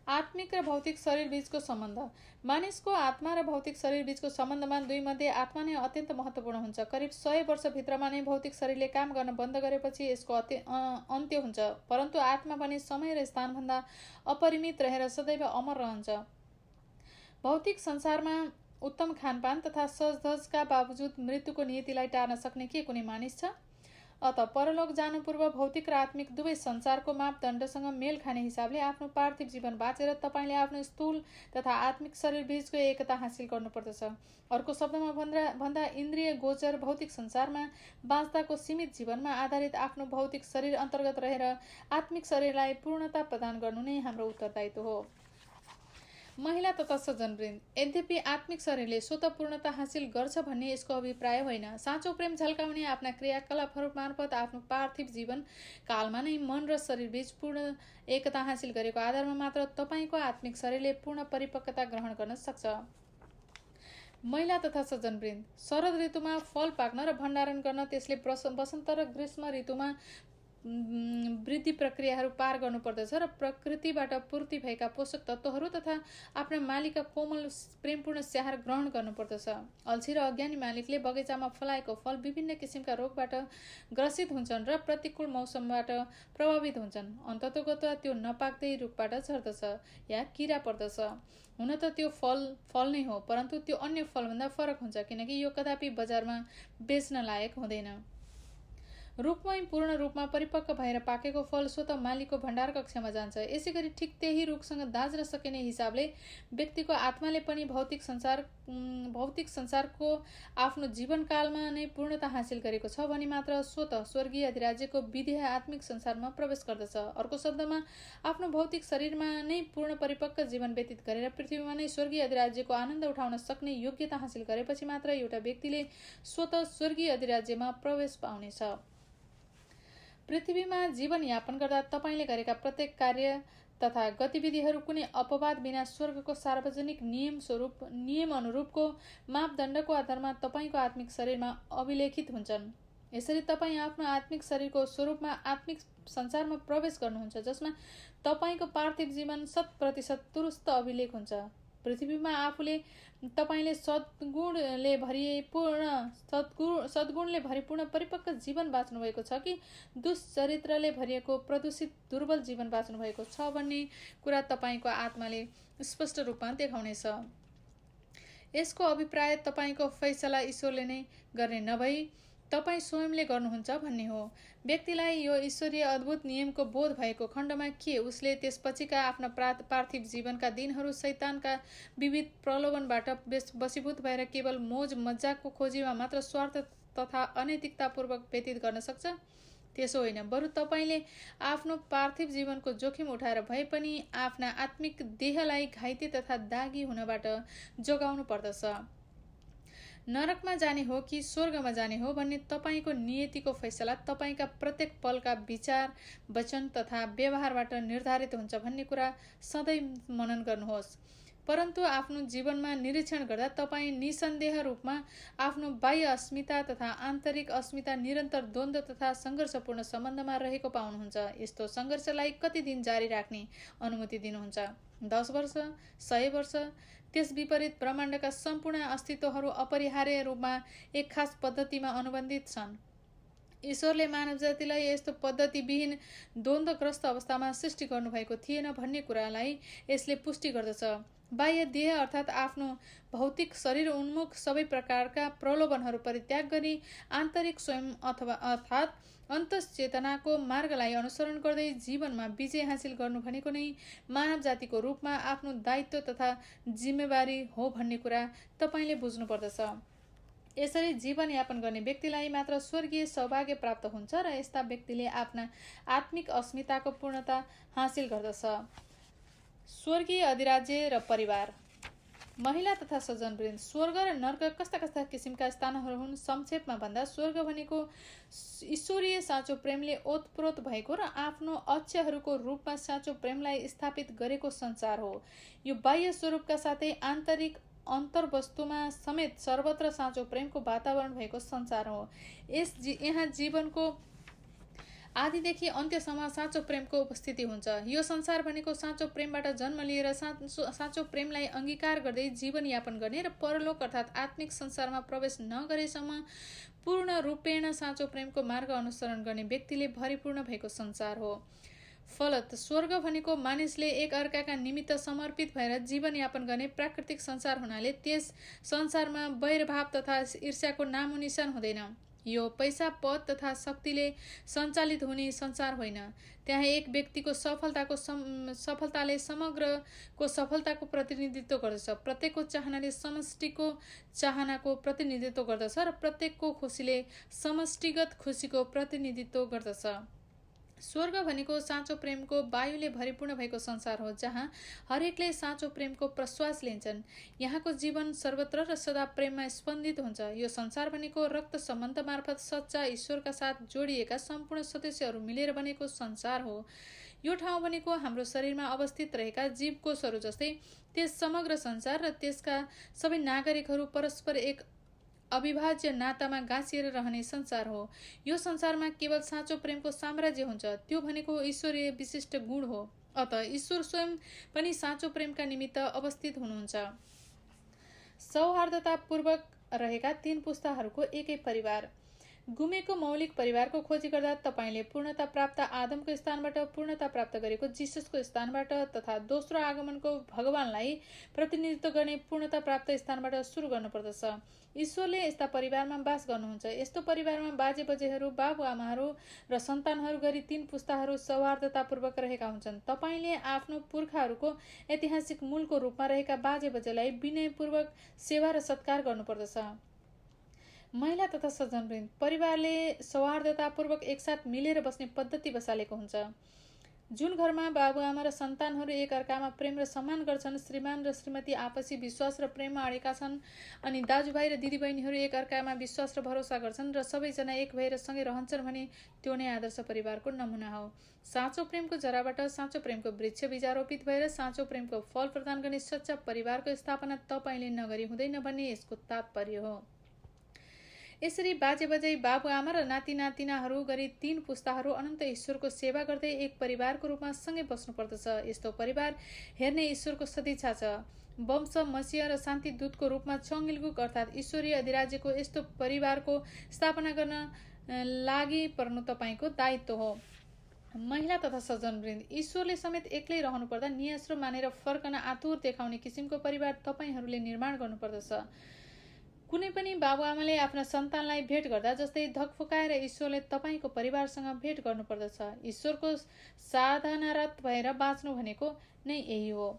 आत्मिक र भौतिक शरीर बीचको सम्बन्ध। मानिसको आत्मा र भौतिक शरीर बीचको सम्बन्धमा दुईमध्ये आत्मा नै अत्यन्त महत्त्वपूर्ण हुन्छ। करिब 100 वर्षभित्रमा नै भौतिक शरीरले काम गर्न बन्द गरेपछि यसको अन्त्य हुन्छ, परन्तु आत्मा भने समय र स्थानभन्दा अपरिमित रहेर सदैव अमर रहन्छ। भौतिक संसारमा उत्तम खानपान तथा सजधजका बावजुद मृत्युको नियतिलाई टार्न सक्ने के कुनै मानिस छ? अत परलोक जानु पूर्व भौतिक र आत्मिक दुवै संसारको मापदण्डसँग मेल खाने हिसाबले आफ्नो पार्थिव जीवन बाँचेर तपाईँले आफ्नो स्थूल तथा आत्मिक शरीर बीचको एकता हासिल गर्नुपर्दछ। अर्को शब्दमा भन्दा इन्द्रिय गोचर भौतिक संसारमा बाँच्दाको सीमित जीवनमा आधारित आफ्नो भौतिक शरीर अन्तर्गत रहेर आत्मिक शरीरलाई पूर्णता प्रदान गर्नु नै हाम्रो उत्तरदायित्व हो। महिला तथा सज्जनवृन्द, यद्यपि आत्मिक शरीरले स्वतः पूर्णता हासिल गर्छ भन्ने यसको अभिप्राय होइन। साँचो प्रेम झल्काउने आफ्ना क्रियाकलापहरू मार्फत आफ्नो पार्थिव जीवन कालमा नै मन र शरीरबीच पूर्ण एकता हासिल गरेको आधारमा मात्र तपाईँको आत्मिक शरीरले पूर्ण परिपक्वता ग्रहण गर्न सक्छ। महिला तथा सज्जनवृन्द, शरद ऋतुमा फल पाक्न र भण्डारण गर्न त्यसले वसन्त र ग्रीष्म ऋतुमा वृद्धि प्रक्रियाहरू पार गर्नुपर्दछ र प्रकृतिबाट पूर्ति भएका पोषक तत्त्वहरू तथा आफ्ना मालिकका कोमल प्रेमपूर्ण स्याहार ग्रहण गर्नुपर्दछ। अल्छी र अज्ञानी मालिकले बगैँचामा फलाएको फल विभिन्न किसिमका रोगबाट ग्रसित हुन्छन् र प्रतिकूल मौसमबाट प्रभावित हुन्छन्। अन्ततोगत त्यो नपाक्दै रुखबाट झर्दछ या किरा पर्दछ। हुन त त्यो फल नै हो, परन्तु त्यो अन्य फलभन्दा फरक हुन्छ, किनकि यो कदापि बजारमा बेच्न लायक हुँदैन। रुखमै पूर्ण रूपमा परिपक्व भएर पाकेको फल स्वतः मालिकको भण्डार कक्षमा जान्छ। यसैगरी ठिक त्यही रुखसँग दाँच्न सकिने हिसाबले व्यक्तिको आत्माले पनि भौतिक संसारको आफ्नो जीवनकालमा नै पूर्णता हासिल गरेको छ भने मात्र स्वतः स्वर्गीय अधिराज्यको विधेय आत्मिक संसारमा प्रवेश गर्दछ। अर्को शब्दमा, आफ्नो भौतिक शरीरमा नै पूर्ण परिपक्व जीवन व्यतीत गरेर पृथ्वीमा नै स्वर्गीय अधिराज्यको आनन्द उठाउन सक्ने योग्यता हासिल गरेपछि मात्र एउटा व्यक्तिले स्वतः स्वर्गीय अधिराज्यमा प्रवेश पाउनेछ। पृथ्वीमा जीवनयापन गर्दा तपाईँले गरेका प्रत्येक कार्य तथा गतिविधिहरू कुनै अपवाद बिना स्वर्गको सार्वजनिक नियम अनुरूपको मापदण्डको आधारमा तपाईँको आत्मिक शरीरमा अभिलेखित हुन्छन्। यसरी तपाईँ आफ्नो आत्मिक शरीरको स्वरूपमा आत्मिक संसारमा प्रवेश गर्नुहुन्छ, जसमा तपाईँको पार्थिव जीवन 100% तुरुस्त अभिलेख हुन्छ। पृथ्वीमा आफूले तपाईँले सद्गुणले भरिपूर्ण परिपक्व जीवन बाँच्नुभएको छ कि दुश्चरित्रले भरिएको प्रदूषित दुर्बल जीवन बाँच्नुभएको छ भन्ने कुरा तपाईँको आत्माले स्पष्ट रूपमा देखाउनेछ। यसको अभिप्राय तपाईँको फैसला ईश्वरले नै गर्ने नभई तपाईँ स्वयंले गर्नुहुन्छ भन्ने हो। व्यक्तिलाई यो ईश्वरीय अद्भुत नियमको बोध भएको खण्डमा के उसले त्यसपछिका आफ्ना पार्थिव जीवनका दिनहरू शैतानका विविध प्रलोभनबाट वशीभूत भएर केवल मोज मजाकको खोजीमा मात्र स्वार्थ तथा अनैतिकतापूर्वक व्यतीत गर्न सक्छ? त्यसो होइन, बरु तपाईँले आफ्नो पार्थिव जीवनको जोखिम उठाएर भए पनि आफ्ना आत्मिक देहलाई घाइते तथा दागी हुनबाट जोगाउनु पर्दछ। नरकमा जाने हो कि स्वर्गमा जाने हो भन्ने तपाईँको नियतिको फैसला तपाईँका प्रत्येक पलका विचार, वचन तथा व्यवहारबाट निर्धारित हुन्छ भन्ने कुरा सधैँ मनन गर्नुहोस्। परन्तु आफ्नो जीवनमा निरीक्षण गर्दा तपाईँ निसन्देह रूपमा आफ्नो बाह्य अस्मिता तथा आन्तरिक अस्मिता निरन्तर द्वन्द्व तथा सङ्घर्षपूर्ण सम्बन्धमा रहेको पाउनुहुन्छ। यस्तो सङ्घर्षलाई कति दिन जारी राख्ने अनुमति दिनुहुन्छ? 10 वर्ष, 100 वर्ष? त्यस विपरीत ब्रह्माण्डका सम्पूर्ण अस्तित्वहरू अपरिहार्य रूपमा एक खास पद्धतिमा अनुबन्धित छन्। ईश्वरले मानव जातिलाई यस्तो पद्धतिविहीन द्वन्द्वग्रस्त अवस्थामा सृष्टि गर्नुभएको थिएन भन्ने कुरालाई यसले पुष्टि गर्दछ। बाह्य देह अर्थात् आफ्नो भौतिक शरीर उन्मुख सबै प्रकारका प्रलोभनहरू परित्याग गरी आन्तरिक स्वयं अर्थात् अन्तश्चेतनाको मार्गलाई अनुसरण गर्दै जीवनमा विजय हासिल गर्नु भनेको नै मानव जातिको रूपमा आफ्नो दायित्व तथा जिम्मेवारी हो भन्ने कुरा तपाईँले बुझ्नुपर्दछ। यसरी जीवनयापन गर्ने व्यक्तिलाई मात्र स्वर्गीय सौभाग्य प्राप्त हुन्छ र यस्ता व्यक्तिले आफ्ना आत्मिक अस्मिताको पूर्णता हासिल गर्दछ। स्वर्गीय अधिराज्य र परिवार। महिला तथा सज्जनवृन्द, स्वर्ग र नर्क कस्ता कस्ता किसिमका स्थानहरू हुन्? संक्षेपमा भन्दा स्वर्ग भनेको ईश्वरीय साँचो प्रेमले ओतप्रोत भएको र आफ्नो अक्षहरूको रूपमा साँचो प्रेमलाई स्थापित गरेको संसार हो। यो बाह्य स्वरूपका साथै आन्तरिक अन्तर्वस्तुमा समेत सर्वत्र साँचो प्रेमको वातावरण भएको संसार हो। यहाँ जीवनको आदिदेखि अन्त्यसम्म साँचो प्रेमको उपस्थिति हुन्छ। यो संसार भनेको साँचो प्रेमबाट जन्म लिएर साँचो प्रेमलाई अंगीकार गर्दै जीवनयापन गर्ने र परलोक अर्थात् आत्मिक संसारमा प्रवेश नगरेसम्म पूर्ण रूपेण साँचो प्रेमको मार्ग अनुसरण गर्ने व्यक्तिले भरिपूर्ण भएको संसार हो। फलत स्वर्ग भनेको मानिसले एक अर्काका निमित्त समर्पित भएर जीवनयापन गर्ने प्राकृतिक संसार हुनाले त्यस संसारमा वैरभाव तथा ईर्ष्याको नामोनिशान हुँदैन। यो पैसा, पद तथा शक्तिले सञ्चालित हुने संसार होइन। त्यहाँ एक व्यक्तिको सफलताले समग्रको सफलताको प्रतिनिधित्व गर्दछ। प्रत्येकको चाहनाले समष्टिको चाहनाको प्रतिनिधित्व गर्दछ र प्रत्येकको खुसीले समष्टिगत खुसीको प्रतिनिधित्व गर्दछ। स्वर्ग भनेको साँचो प्रेमको वायुले भरिपूर्ण भएको संसार हो, जहाँ हरेकले साँचो प्रेमको प्रश्वास लिन्छन्। यहाँको जीवन सर्वत्र र सदा प्रेममा स्पन्दित हुन्छ। यो संसार भनेको रक्त सम्बन्ध मार्फत सच्चा ईश्वरका साथ जोडिएका सम्पूर्ण सदस्यहरू मिलेर बनेको संसार हो। यो ठाउँ भनेको हाम्रो शरीरमा अवस्थित रहेका जीवकोषहरू जस्तै त्यस समग्र संसार र त्यसका सबै नागरिकहरू परस्पर एक अविभाज्य नातामा गाँसिएर रहने संसार हो। यो संसारमा केवल साँचो प्रेमको साम्राज्य हुन्छ। त्यो भनेको ईश्वरीय विशिष्ट गुण हो। अत ईश्वर स्वयं पनि साँचो प्रेमका निमित्त अवस्थित हुनुहुन्छ। सौहार्दतापूर्वक रहेका 3 पुस्ताहरूको एकै परिवार। गुमेको मौलिक परिवारको खोजी गर्दा तपाईले पूर्णता प्राप्त आदमको स्थानबाट पूर्णता प्राप्त गरेको जिससको स्थानबाट तथा दोस्रो आगमनको भगवानलाई प्रतिनिधित्व गर्ने पूर्णता प्राप्त स्थानबाट सुरु गर्नुपर्दछ। ईश्वरले यस्ता परिवारमा वास गर्नुहुन्छ। यस्तो परिवारमा बाजे बजेहरू, बाबुआमाहरू र सन्तानहरू गरी 3 पुस्ताहरू सौहार्दतापूर्वक रहेका हुन्छन्। तपाईले आफ्नो पुर्खाहरूको ऐतिहासिक मूलको रूपमा रहेका बाजे बजेलाई विनयपूर्वक सेवा र सत्कार गर्नुपर्दछ। महिला तथा सज्जनवृन्द, परिवारले सौहार्दतापूर्वक एकसाथ मिलेर बस्ने पद्धति बसालेको हुन्छ। जुन घरमा बाबुआमा र सन्तानहरू एक अर्कामा प्रेम र सम्मान गर्छन्, श्रीमान र श्रीमती आपसी विश्वास र प्रेममा अडेका छन्, अनि दाजुभाइ र दिदीबहिनीहरू एक अर्कामा विश्वास र भरोसा गर्छन् र सबैजना एक भएर सँगै रहन्छन् भने त्यो नै आदर्श परिवारको नमुना हो। साँचो प्रेमको जराबाट साँचो प्रेमको वृक्ष बीजारोपित भएर साँचो प्रेमको फल प्रदान गर्ने सच्चा परिवारको स्थापना तपाईले नगरी हुँदैन भन्ने यसको तात्पर्य हो। यसरी बाजे बजै, बाबुआमा र नाति नातिनाहरू गरी 3 पुस्ताहरू अनन्त ईश्वरको सेवा गर्दै एक परिवारको रूपमा सँगै बस्नुपर्दछ। यस्तो परिवार हेर्ने ईश्वरको सदिच्छा छ। वंश, मसीह र शान्ति दूतको रूपमा चङ्गिलगुक अर्थात् ईश्वरीय अधिराज्यको यस्तो परिवारको स्थापना गर्न लागि पर्नु तपाईँको दायित्व हो। महिला तथा सज्जनवृन्द, ईश्वरले समेत एक्लै रहनुपर्दा नियस्रो मानेर फर्कन आतुर देखाउने किसिमको परिवार तपाईँहरूले निर्माण गर्नुपर्दछ। कुनै पनि बाबुआमाले आफ्ना सन्तानलाई भेट गर्दा जस्तै धकफुकाएर ईश्वरले तपाईँको परिवारसँग भेट गर्नुपर्दछ। ईश्वरको साधनारत भएर बाँच्नु भनेको नै यही हो।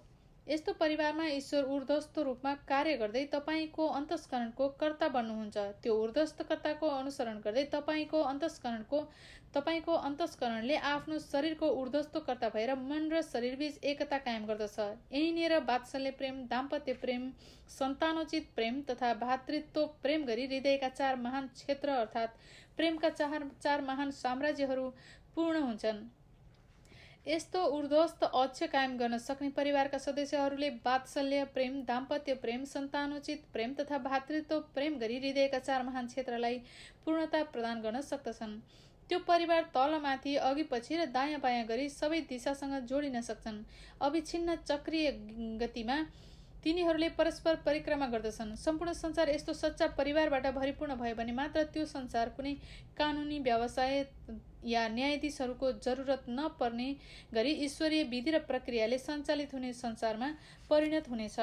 यस्तो परिवारमा ईश्वर ऊर्ध्वस्त रूपमा कार्य गर्दै तपाईँको अन्तस्करणको कर्ता बन्नुहुन्छ। त्यो ऊर्ध्वस्तकर्ताको अनुसरण गर्दै तपाईँको अन्तस्करणले आफ्नो शरीरको ऊर्ध्वस्तकर्ता भएर मन र शरीरबीच एकता कायम गर्दछ। यहीँनिर वात्सल्य प्रेम, दाम्पत्य प्रेम, सन्तानोचित प्रेम तथा भातृत्व प्रेम गरी हृदयका 4 महान क्षेत्र अर्थात् प्रेमका 4 महान साम्राज्यहरू पूर्ण हुन्छन्। यस्तो ऊर्ध्वस्त अक्ष कायम गर्न सक्ने परिवारका सदस्यहरूले वात्सल्य प्रेम, दाम्पत्य प्रेम, सन्तानोचित प्रेम तथा भातृत्व प्रेम गरी हृदयका 4 महान क्षेत्रलाई पूर्णता प्रदान गर्न सक्दछन्। त्यो परिवार तलमाथि, अघि पछि र दायाँ बायाँ गरी सबै दिशासँग जोडिन सक्छन्। अविच्छिन्न चक्रीय गतिमा तिनीहरूले परस्पर परिक्रमा गर्दछन्। सम्पूर्ण संसार यस्तो सच्चा परिवारबाट भरिपूर्ण भयो भने मात्र त्यो संसार कुनै कानुनी व्यवसाय या न्यायाधीशहरूको जरुरत नपर्ने गरी ईश्वरीय विधि र प्रक्रियाले सञ्चालित हुने संसारमा परिणत हुनेछ।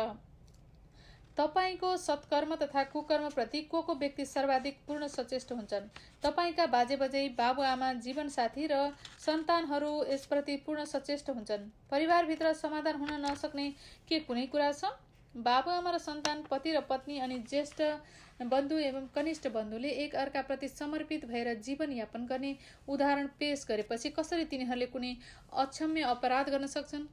तपाईको सत्कर्म तथा कुकर्मप्रति को व्यक्ति सर्वाधिक पूर्ण सचेष्ट हुन्छन्? तपाईका बाजे बजै, बाबुआमा, जीवनसाथी र सन्तानहरू यसप्रति पूर्ण सचेष्ट हुन्छन्। परिवारभित्र समाधान हुन नसक्ने के कुनै कुरा छ? बाबुआमा र सन्तान, पति र पत्नी अनि ज्येष्ठ बन्धु एवं कनिष्ठ बन्धुले एक अर्काप्रति समर्पित भएर जीवनयापन गर्ने उदाहरण पेश गरेपछि कसरी तिनीहरूले कुनै अक्षम्य अपराध गर्न सक्छन्?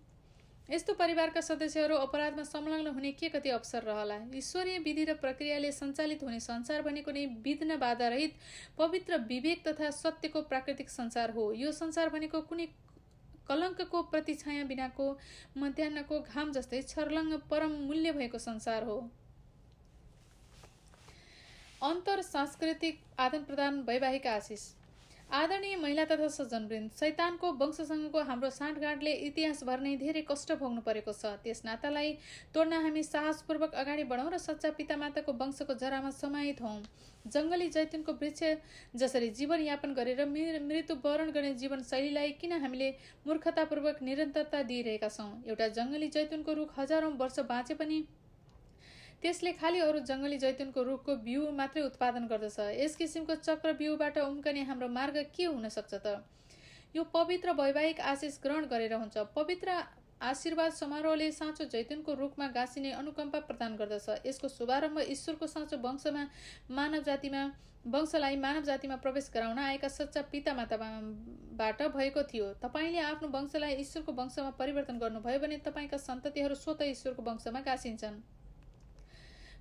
यस्तो परिवारका सदस्यहरू अपराधमा संलग्न हुने के कति अवसर रहला। ईश्वरीय विधि र प्रक्रियाले सञ्चालित हुने संसार भनेको नै विघ्न बाधारहित पवित्र विवेक तथा सत्यको प्राकृतिक संसार हो। यो संसार भनेको कुनै कलङ्कको प्रतिछाया बिनाको मध्याह्नको घाम जस्तै छर्लङ्ग परम मूल्य भएको संसार हो। अन्तर सांस्कृतिक आदान प्रदान, वैवाहिक आशिष। आदरणीय महिला तथा सज्जनवृन्द, शैतानको वंशसँगको हाम्रो साँठगाँठले इतिहासभर नै धेरै कष्ट भोग्नु परेको छ। त्यस नातालाई तोड्न हामी साहसपूर्वक अगाडि बढौँ र सच्चा पितामाताको वंशको जरामा समाहित हौँ। जङ्गली जैतुनको वृक्ष जसरी जीवनयापन गरेर मृत्यु वरण गर्ने जीवनशैलीलाई किन हामीले मूर्खतापूर्वक निरन्तरता दिइरहेका छौँ? एउटा जङ्गली जैतुनको रुख हजारौं वर्ष बाँचे पनि त्यसले खालि अरू जङ्गली जैतुनको रुखको बिउ मात्रै उत्पादन गर्दछ। यस किसिमको चक्र बिउबाट उम्कने हाम्रो मार्ग के हुन सक्छ त? यो पवित्र वैवाहिक आशिष ग्रहण गरेर हुन्छ। पवित्र आशीर्वाद समारोहले साँचो जैतुनको रुखमा गाँसिने अनुकम्पा प्रदान गर्दछ। यसको शुभारम्भ ईश्वरको साँचो वंशलाई मानव जातिमा प्रवेश गराउन आएका सच्चा पितामाताबाट भएको थियो। तपाईँले आफ्नो वंशलाई ईश्वरको वंशमा परिवर्तन गर्नुभयो भने तपाईँका सन्ततिहरू स्वतः ईश्वरको वंशमा गाँसिन्छन्।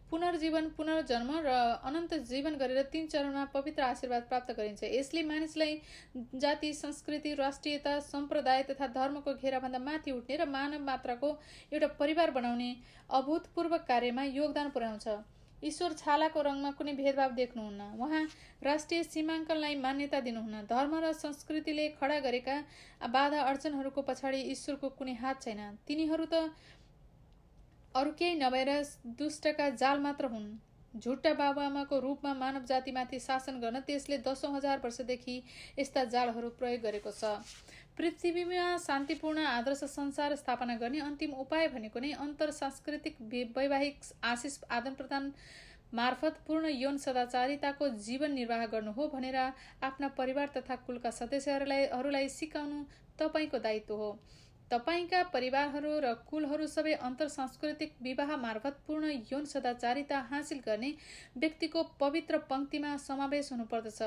पुनर्जीवन, पुनर्जन्म र अनन्त जीवन गरेर 3 चरणमा पवित्र आशीर्वाद प्राप्त गरिन्छ। यसले मानिसलाई जाति, संस्कृति, राष्ट्रियता, सम्प्रदाय तथा धर्मको घेराभन्दा माथि उठ्ने र मानव मात्राको एउटा परिवार बनाउने अभूतपूर्व कार्यमा योगदान पुर्याउँछ। ईश्वर छालाको रङमा कुनै भेदभाव देख्नुहुन्न। उहाँ राष्ट्रिय सीमाङ्कनलाई मान्यता दिनुहुन्न। धर्म र संस्कृतिले खडा गरेका बाधा अडचनहरूको पछाडि ईश्वरको कुनै हात छैन। तिनीहरू त अरू केही नभएर दुष्टका जाल मात्र हुन्। झुट्टा बाबुआमाको रूपमा मानव जातिमाथि शासन गर्न त्यसले 10,000 वर्षदेखि यस्ता जालहरू प्रयोग गरेको छ। पृथ्वीमा शान्तिपूर्ण आदर्श संसार स्थापना गर्ने अन्तिम उपाय भनेको नै अन्तर सांस्कृतिक वैवाहिक आशिष आदान प्रदान मार्फत पूर्ण यौन सदाचारिताको जीवन निर्वाह गर्नु हो भनेर आफ्ना परिवार तथा कुलका सदस्यहरूलाई सिकाउनु तपाईँको दायित्व हो। तपाईँका परिवारहरू र कुलहरू सबै अन्तर सांस्कृतिक विवाह मार्फत पूर्ण यौन सदाचारिता हासिल गर्ने व्यक्तिको पवित्र पंक्तिमा समावेश हुनुपर्दछ।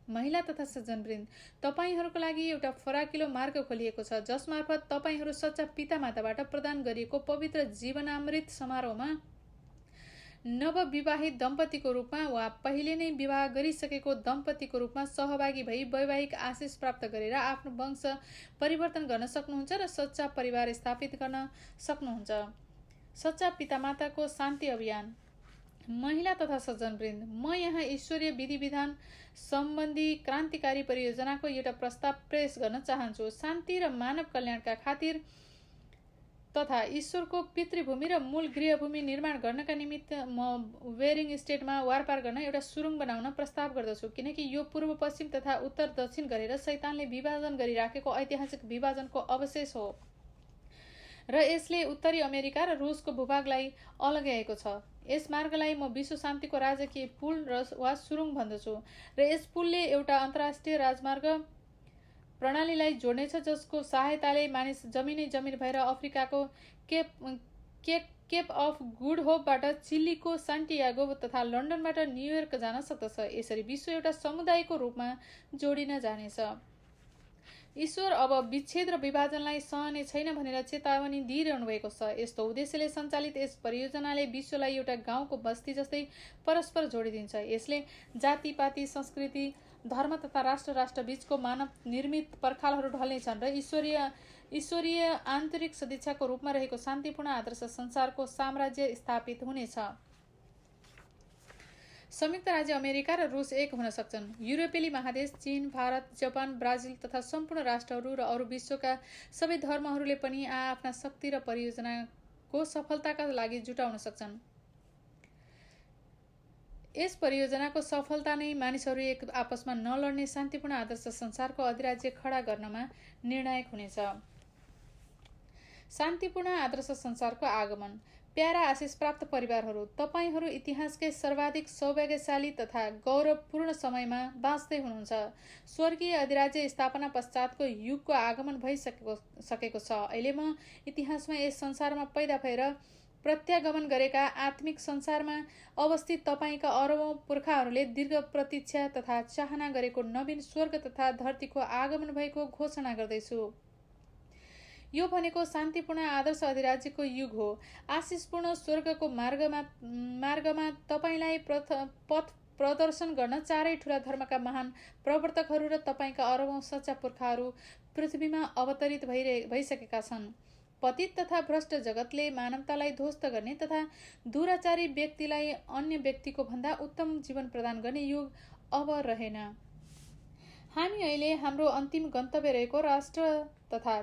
महिला तथा सज्जनवृन्द, तपाईँहरूको लागि एउटा फराकिलो मार्ग खोलिएको छ जसमार्फत तपाईँहरू सच्चा पितामाताबाट प्रदान गरिएको पवित्र जीवनामृत समारोहमा नवविवाहित दम्पतिको रूपमा वा पहिले नै विवाह गरिसकेको दम्पतिको रूपमा सहभागी भई वैवाहिक आशिष प्राप्त गरेर आफ्नो वंश परिवर्तन गर्न सक्नुहुन्छ र सच्चा परिवार स्थापित गर्न सक्नुहुन्छ। सच्चा पितामाताको शान्ति अभियान। महिला तथा सज्जनवृन्द, म यहाँ ईश्वरीय विधि विधान सम्बन्धी क्रान्तिकारी परियोजनाको एउटा प्रस्ताव पेश गर्न चाहन्छु। शान्ति र मानव कल्याणका खातिर तथा ईश्वरको पितृभूमि र मूल गृहभूमि निर्माण गर्नका निमित्त म वेरिङ स्टेटमा वारपार गर्न एउटा सुरुङ बनाउन प्रस्ताव गर्दछु, किनकि यो पूर्व पश्चिम तथा उत्तर दक्षिण गरेर शैतानले विभाजन गरिराखेको ऐतिहासिक विभाजनको अवशेष हो र यसले उत्तरी अमेरिका र रुसको भूभागलाई अलग्याएको छ। यस मार्गलाई म विश्व शान्तिको राजकीय पुल वा सुरुङ भन्दछु र यस पुलले एउटा अन्तर्राष्ट्रिय राजमार्ग प्रणालीलाई जोड्नेछ जसको सहायताले मानिस जमिनै जमिन भएर अफ्रिकाको केप अफ गुड होपबाट चिलीको सान्टियागो तथा लन्डनबाट न्युयोर्क जान सक्दछ। यसरी विश्व एउटा समुदायको रूपमा जोडिन जानेछ। ईश्वर अब विच्छेद र विभाजनलाई सहने छैन भनेर चेतावनी दिइरहनु भएको छ। यस्तो उद्देश्यले सञ्चालित यस परियोजनाले विश्वलाई एउटा गाउँको बस्ती जस्तै परस्पर जोडिदिन्छ। यसले जातिपाति, संस्कृति, धर्म तथा राष्ट्र बीचको मानव निर्मित पर्खालहरू ढल्नेछन् र ईश्वरीय आन्तरिक सदिच्छाको रूपमा रहेको शान्तिपूर्ण आदर्श संसारको साम्राज्य स्थापित हुनेछ। संयुक्त राज्य अमेरिका र रुस एक हुन सक्छन्। युरोपेली महादेश, चीन, भारत, जापान, ब्राजिल तथा सम्पूर्ण राष्ट्रहरू र अरू विश्वका सबै धर्महरूले पनि आफ्ना शक्ति र परियोजनाको सफलताका लागि जुटाउन सक्छन्। यस परियोजनाको सफलता नै मानिसहरू एक आपसमा नलड्ने शान्तिपूर्ण आदर्श संसारको अधिराज्य खडा गर्नमा निर्णायक हुनेछ। शान्तिपूर्ण आदर्श संसारको आगमन। प्यारा आशिष प्राप्त परिवारहरू, तपाईहरू इतिहासकै सर्वाधिक सौभाग्यशाली तथा गौरवपूर्ण समयमा बाँच्दै हुनुहुन्छ। स्वर्गीय अधिराज्य स्थापना पश्चातको युगको आगमन भइसकेको छ। अहिले म इतिहासमा यस संसारमा पैदा भएर प्रत्यागमन गरेका आत्मिक संसारमा अवस्थित तपाईँका अरबौं पुर्खाहरूले दीर्घ प्रतीक्षा तथा चाहना गरेको नवीन स्वर्ग तथा धरतीको आगमन भएको घोषणा गर्दैछु। यो भनेको शान्तिपूर्ण आदर्श अधिराज्यको युग हो। आशिषपूर्ण स्वर्गको मार्गमा तपाईलाई पथ प्रदर्शन गर्न चारै ठूला धर्मका महान प्रवर्तकहरू र तपाईँका अरबौं सच्चा पुर्खाहरू पृथ्वीमा अवतरित भइसकेका छन्। पतित तथा भ्रष्ट जगतले मानवतालाई ध्वस्त गर्ने तथा दुराचारी व्यक्तिलाई अन्य व्यक्तिको भन्दा उत्तम जीवन प्रदान गर्ने युग अब रहेन। हामी अहिले हाम्रो अन्तिम गन्तव्य रहेको राष्ट्र तथा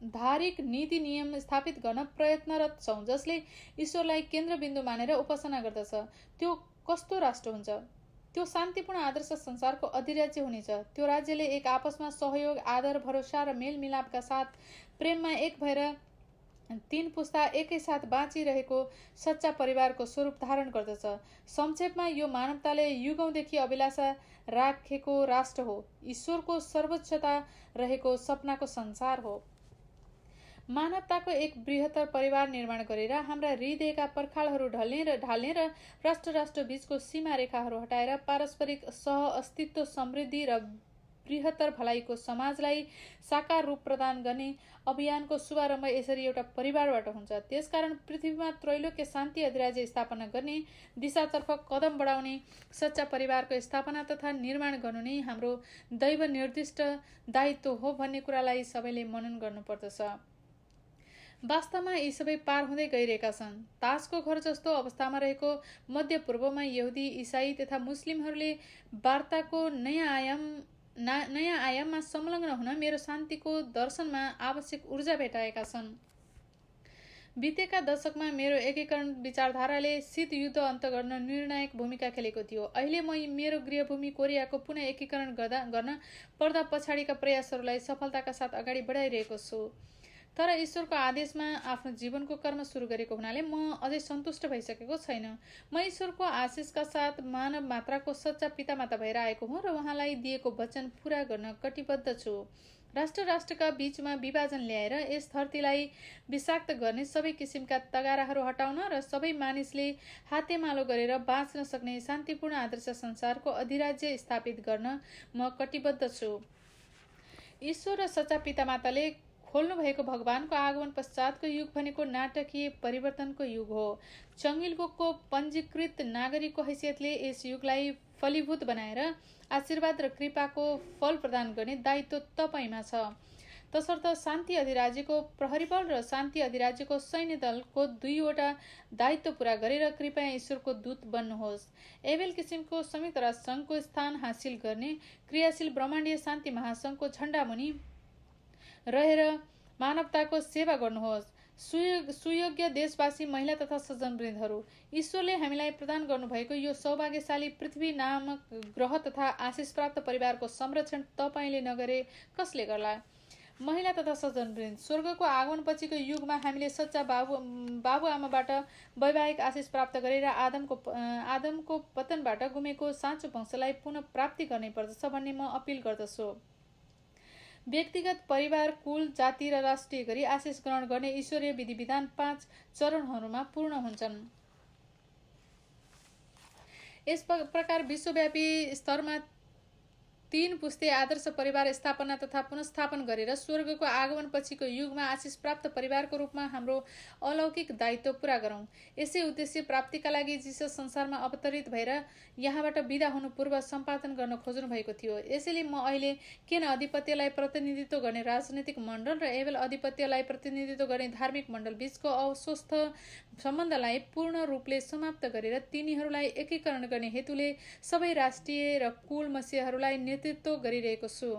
धार्मिक नीति नियम स्थापित गर्न प्रयत्नरत छौं, जसले ईश्वरलाई केन्द्रबिन्दु मानेर उपासना गर्दछ। त्यो कस्तो राष्ट्र हुन्छ? त्यो शान्तिपूर्ण आदर्श संसारको अधिराज्य हुनेछ। त्यो राज्यले एक आपसमा सहयोग, आदर, भरोसा र मेलमिलापका साथ प्रेममा एक भएर 3 पुस्ता एकैसाथ बाँचिरहेको सच्चा परिवारको स्वरूप धारण गर्दछ। संक्षेपमा यो मानवताले युगौंदेखि अभिलाषा राखेको राष्ट्र हो। ईश्वरको सर्वोच्चता रहेको सपनाको संसार हो। मानवताको एक बृहत्तर परिवार निर्माण गरेर हाम्रा हृदयका पर्खालहरू ढाल्ने र राष्ट्र बीचको सीमा रेखाहरू हटाएर पारस्परिक सहअस्तित्व, समृद्धि र बृहत्तर भलाइको समाजलाई साकार रूप प्रदान गर्ने अभियानको शुभारम्भ यसरी एउटा परिवारबाट हुन्छ। त्यसकारण पृथ्वीमा त्रैलोक्य शान्ति अधिराज्य स्थापना गर्ने दिशातर्फ कदम बढाउने सच्चा परिवारको स्थापना तथा निर्माण गर्नु नै हाम्रो दैव निर्दिष्ट दायित्व हो भन्ने कुरालाई सबैले मनन गर्नुपर्दछ। वास्तवमा यी सबै पार हुँदै गइरहेका छन्। ताजको घर जस्तो अवस्थामा रहेको मध्य पूर्वमा यहुदी, इसाई तथा मुस्लिमहरूले वार्ताको नयाँ आयाममा संलग्न हुन मेरो शान्तिको दर्शनमा आवश्यक ऊर्जा भेटाएका छन्। बितेका दशकमा मेरो एकीकरण विचारधाराले शीत युद्ध अन्त गर्न निर्णायक भूमिका खेलेको थियो। अहिले म मेरो गृहभूमि कोरियाको पुनः एकीकरण गर्न पर्दा पछाडिका प्रयासहरूलाई सफलताका साथ अगाडि बढाइरहेको छु। तर ईश्वरको आदेशमा आफ्नो जीवनको कर्म सुरु गरेको हुनाले म अझै सन्तुष्ट भइसकेको छैन। म ईश्वरको आशिषका साथ मानव मात्राको सच्चा पितामाता भएर आएको हुँ र उहाँलाई दिएको वचन पूरा गर्न कटिबद्ध छु। राष्ट्रका बीचमा विभाजन ल्याएर यस धरतीलाई विषाक्त गर्ने सबै किसिमका तगाराहरू हटाउन र सबै मानिसले हातेमालो गरेर बाँच्न सक्ने शान्तिपूर्ण आदर्श संसारको अधिराज्य स्थापित गर्न म कटिबद्ध छु। ईश्वर र सच्चा पितामाताले खोल्नु भएको भगवानको आगमन पश्चातको युग भनेको नाटकीय परिवर्तनको युग हो। चङ्गिलगोको पञ्जीकृत नागरिकको हैसियतले यस युगलाई फलीभूत बनाएर आशीर्वाद र कृपाको फल प्रदान गर्ने दायित्व तपाईँमा छ। तसर्थ शान्ति अधिराज्यको प्रहरी बल र शान्ति अधिराज्यको सैन्य दलको 2वटा दायित्व पूरा गरेर कृपया ईश्वरको दूत बन्नुहोस्। एबेल किसिमको संयुक्त राष्ट्र सङ्घको स्थान हासिल गर्ने क्रियाशील ब्रह्माण्डीय शान्ति महासङ्घको झण्डामुनि रहेर मानवताको सेवा गर्नुहोस्। सुयोग्य देशवासी महिला तथा सज्जनवृन्दहरू, ईश्वरले हामीलाई प्रदान गर्नुभएको यो सौभाग्यशाली पृथ्वी नामक ग्रह तथा आशिष प्राप्त परिवारको संरक्षण तपाईँले नगरे कसले गर्ला? महिला तथा सज्जनवृन्द, स्वर्गको आगमनपछिको युगमा हामीले सच्चा बाबुआमाबाट वैवाहिक आशिष प्राप्त गरेर आदमको पतनबाट गुमेको साँचो वंशलाई पुनः प्राप्ति गर्नै पर्दछ भन्ने म अपिल गर्दछु। व्यक्तिगत, परिवार, कुल, जाति र राष्ट्रिय गरी आशिष ग्रहण गर्ने ईश्वरीय विधि विधान 5 चरणहरूमा पूर्ण हुन्छन्। यस प्रकार विश्वव्यापी स्तरमा 3 पुस्ते आदर्श परिवार स्थापना तथा पुनस्थापन गरेर स्वर्गको आगमन पछिको युगमा आशिष प्राप्त परिवारको रूपमा हाम्रो अलौकिक दायित्व पूरा गरौँ। यसै उद्देश्य प्राप्तिका लागि जिसस संसारमा अवतरित भएर यहाँबाट विदा हुनु पूर्व सम्पादन गर्न खोज्नु भएको थियो। यसैले म अहिले केन अधिपत्यलाई प्रतिनिधित्व गर्ने राजनीतिक मण्डल र एबेल अधिपत्यलाई प्रतिनिधित्व गर्ने धार्मिक मण्डल बीचको अस्वस्थ सम्बन्धलाई पूर्ण रूपले समाप्त गरेर तिनीहरूलाई एकीकरण गर्ने हेतुले सबै राष्ट्रिय र कुल मसीहहरूलाई नेतृत्व गरिरहेको छु।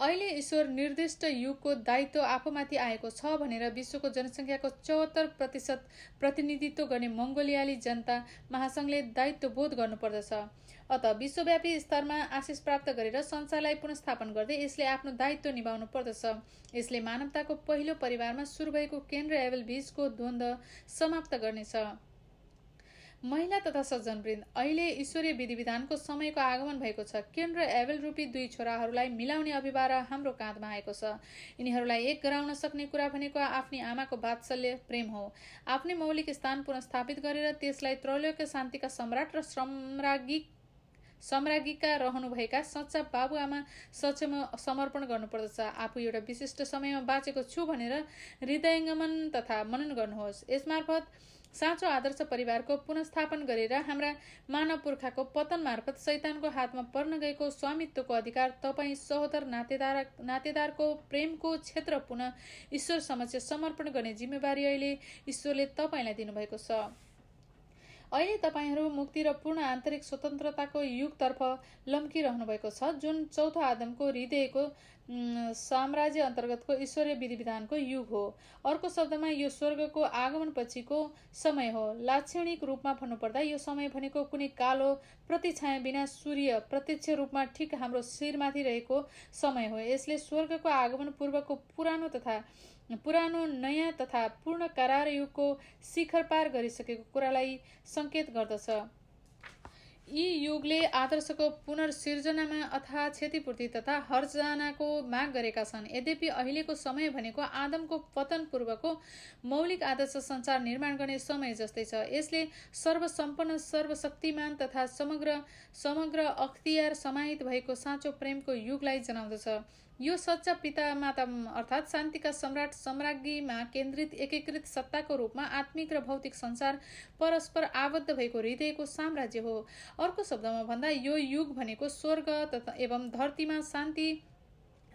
अहिले ईश्वर निर्दिष्ट युगको दायित्व आफूमाथि आएको छ भनेर विश्वको जनसङ्ख्याको 74% प्रतिनिधित्व गर्ने मङ्गोलियाली जनता महासङ्घले दायित्व बोध गर्नुपर्दछ। अत विश्वव्यापी स्तरमा आशिष प्राप्त गरेर संसारलाई पुनस्थापन गर्दै यसले आफ्नो दायित्व निभाउनु पर्दछ। यसले मानवताको पहिलो परिवारमा सुरु भएको केन र एबेल बीचको द्वन्द्व समाप्त गर्नेछ। महिला तथा सज्जनवृन्द, अहिले ईश्वरीय विधि विधानको समयको आगमन भएको छ। केन र एबेल रूपी 2 छोराहरूलाई मिलाउने अभिभार हाम्रो काँधमा आएको छ। यिनीहरूलाई एक गराउन सक्ने कुरा भनेको आफ्नी आमाको वात्सल्य प्रेम हो। आफ्नै मौलिक स्थान पुनस्थापित गरेर त्यसलाई त्रैलोक्य शान्तिका सम्राट र सम्राज्ञीका रहनुभएका सच्चा बाबुआमा समर्पण गर्नुपर्दछ। आफू एउटा विशिष्ट समयमा बाँचेको छु भनेर हृदयङ्गमन तथा मनन गर्नुहोस्। यसमार्फत साँचो आदर्श परिवारको पुनस्थापन गरेर हाम्रा मानव पुर्खाको पतन मार्फत शैतानको हातमा पर्न गएको स्वामित्वको अधिकार तपाईँ सहोदर नातेदारको प्रेमको क्षेत्र पुनः ईश्वर समक्ष समर्पण गर्ने जिम्मेवारी अहिले ईश्वरले तपाईँलाई दिनुभएको छ। अहिले तपाईँहरू मुक्ति र पूर्ण आन्तरिक स्वतन्त्रताको युगतर्फ लम्किरहनु भएको छ, जुन चौथो आदमको हृदयको साम्राज्य अन्तर्गतको ईश्वरीय विधि विधानको युग हो। अर्को शब्दमा यो स्वर्गको आगमन पछिको समय हो। लाक्षणिक रूपमा भन्नुपर्दा यो समय भनेको कुनै कालो प्रतिछाया बिना सूर्य प्रत्यक्ष रूपमा ठिक हाम्रो शिरमाथि रहेको समय हो। यसले स्वर्गको आगमन पूर्वको पुरानो नयाँ तथा पूर्ण करार युगको शिखर पार गरिसकेको कुरालाई संकेत गर्दछ। यी युगले आदर्शको पुनर्सिर्जनामा अथाह क्षतिपूर्ति तथा हर्जनाको माग गरेका छन्। यद्यपि अहिलेको समय भनेको आदमको पतन पूर्वको मौलिक आदर्श संसार निर्माण गर्ने समय जस्तै छ। यसले सर्वसम्पन्न सर्वशक्तिमान तथा समग्र अख्तियार समाहित भएको साँचो प्रेमको युगलाई जनाउँदछ। यो सच्चा पिता माता अर्थात् शान्तिका सम्राट सम्राज्ञीमा केन्द्रित एकीकृत सत्ताको रूपमा आत्मिक र भौतिक संसार परस्पर आबद्ध भएको हृदयको साम्राज्य हो। अर्को शब्दमा भन्दा यो युग भनेको स्वर्ग तथा एवं धरतीमा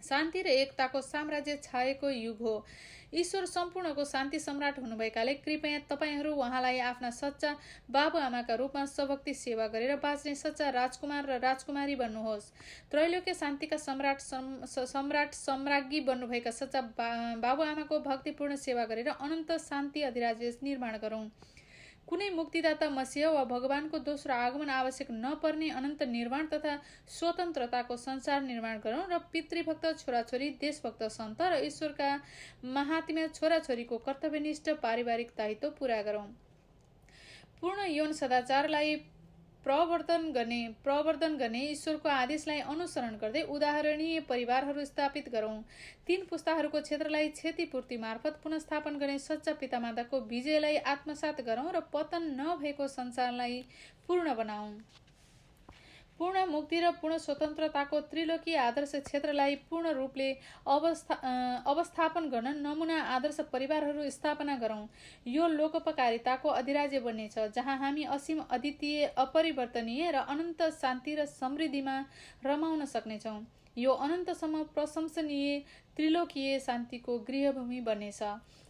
शान्ति र एकताको साम्राज्य छाएको युग हो। ईश्वर सम्पूर्णको शान्ति सम्राट हुनुभएकाले कृपया तपाईहरू उहाँलाई आफ्ना सच्चा बाबुआमाका रूपमा सभक्ति सेवा गरेर बाँच्ने सच्चा राजकुमार र राजकुमारी बन्नुहोस्। त्रैलोक्य शान्तिका सम्राट सम्राज्ञी बन्नुभएका सच्चा बाबुआमाको भक्तिपूर्ण सेवा गरेर अनन्त शान्ति अधिराज्य निर्माण गरौँ। कुनै मुक्तिदाता मसीह वा भगवानको दोस्रो आगमन आवश्यक नपर्ने अनन्त निर्माण तथा स्वतन्त्रताको संसार निर्माण गरौँ र पितृभक्त छोराछोरी, देशभक्त सन्त र ईश्वरका महात्म्य छोराछोरीको कर्तव्यनिष्ठ पारिवारिक दायित्व पूरा गरौँ। पूर्ण यौन सदाचारलाई प्रवर्धन गर्ने ईश्वरको आदेशलाई अनुसरण गर्दै उदाहरणीय परिवारहरू स्थापित गरौँ। 3 पुस्ताहरूको क्षेत्रलाई क्षतिपूर्ति मार्फत पुनस्थापन गर्ने सच्चा पितामाताको विजयलाई आत्मसात गरौँ र पतन नभएको संसारलाई पूर्ण बनाऊ। पूर्ण मुक्ति र पूर्ण स्वतन्त्रताको त्रिलोकी आदर्श क्षेत्रलाई पूर्ण रूपले अवस्थापन गर्न नमुना आदर्श परिवारहरू स्थापना गरौँ। यो लोकोपकारिताको अधिराज्य बन्नेछ, जहाँ हामी असीम, अद्वितीय, अपरिवर्तनीय र अनन्त शान्ति र समृद्धिमा रमाउन सक्नेछौँ। यो अनन्तसम्म प्रशंसनीय त्रिलोकीय शान्तिको गृहभूमि बन्नेछ।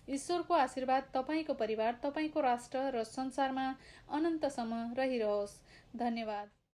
ईश्वरको आशीर्वाद तपाईँको परिवार, तपाईँको राष्ट्र र संसारमा अनन्तसम्म रहिरहोस्। धन्यवाद।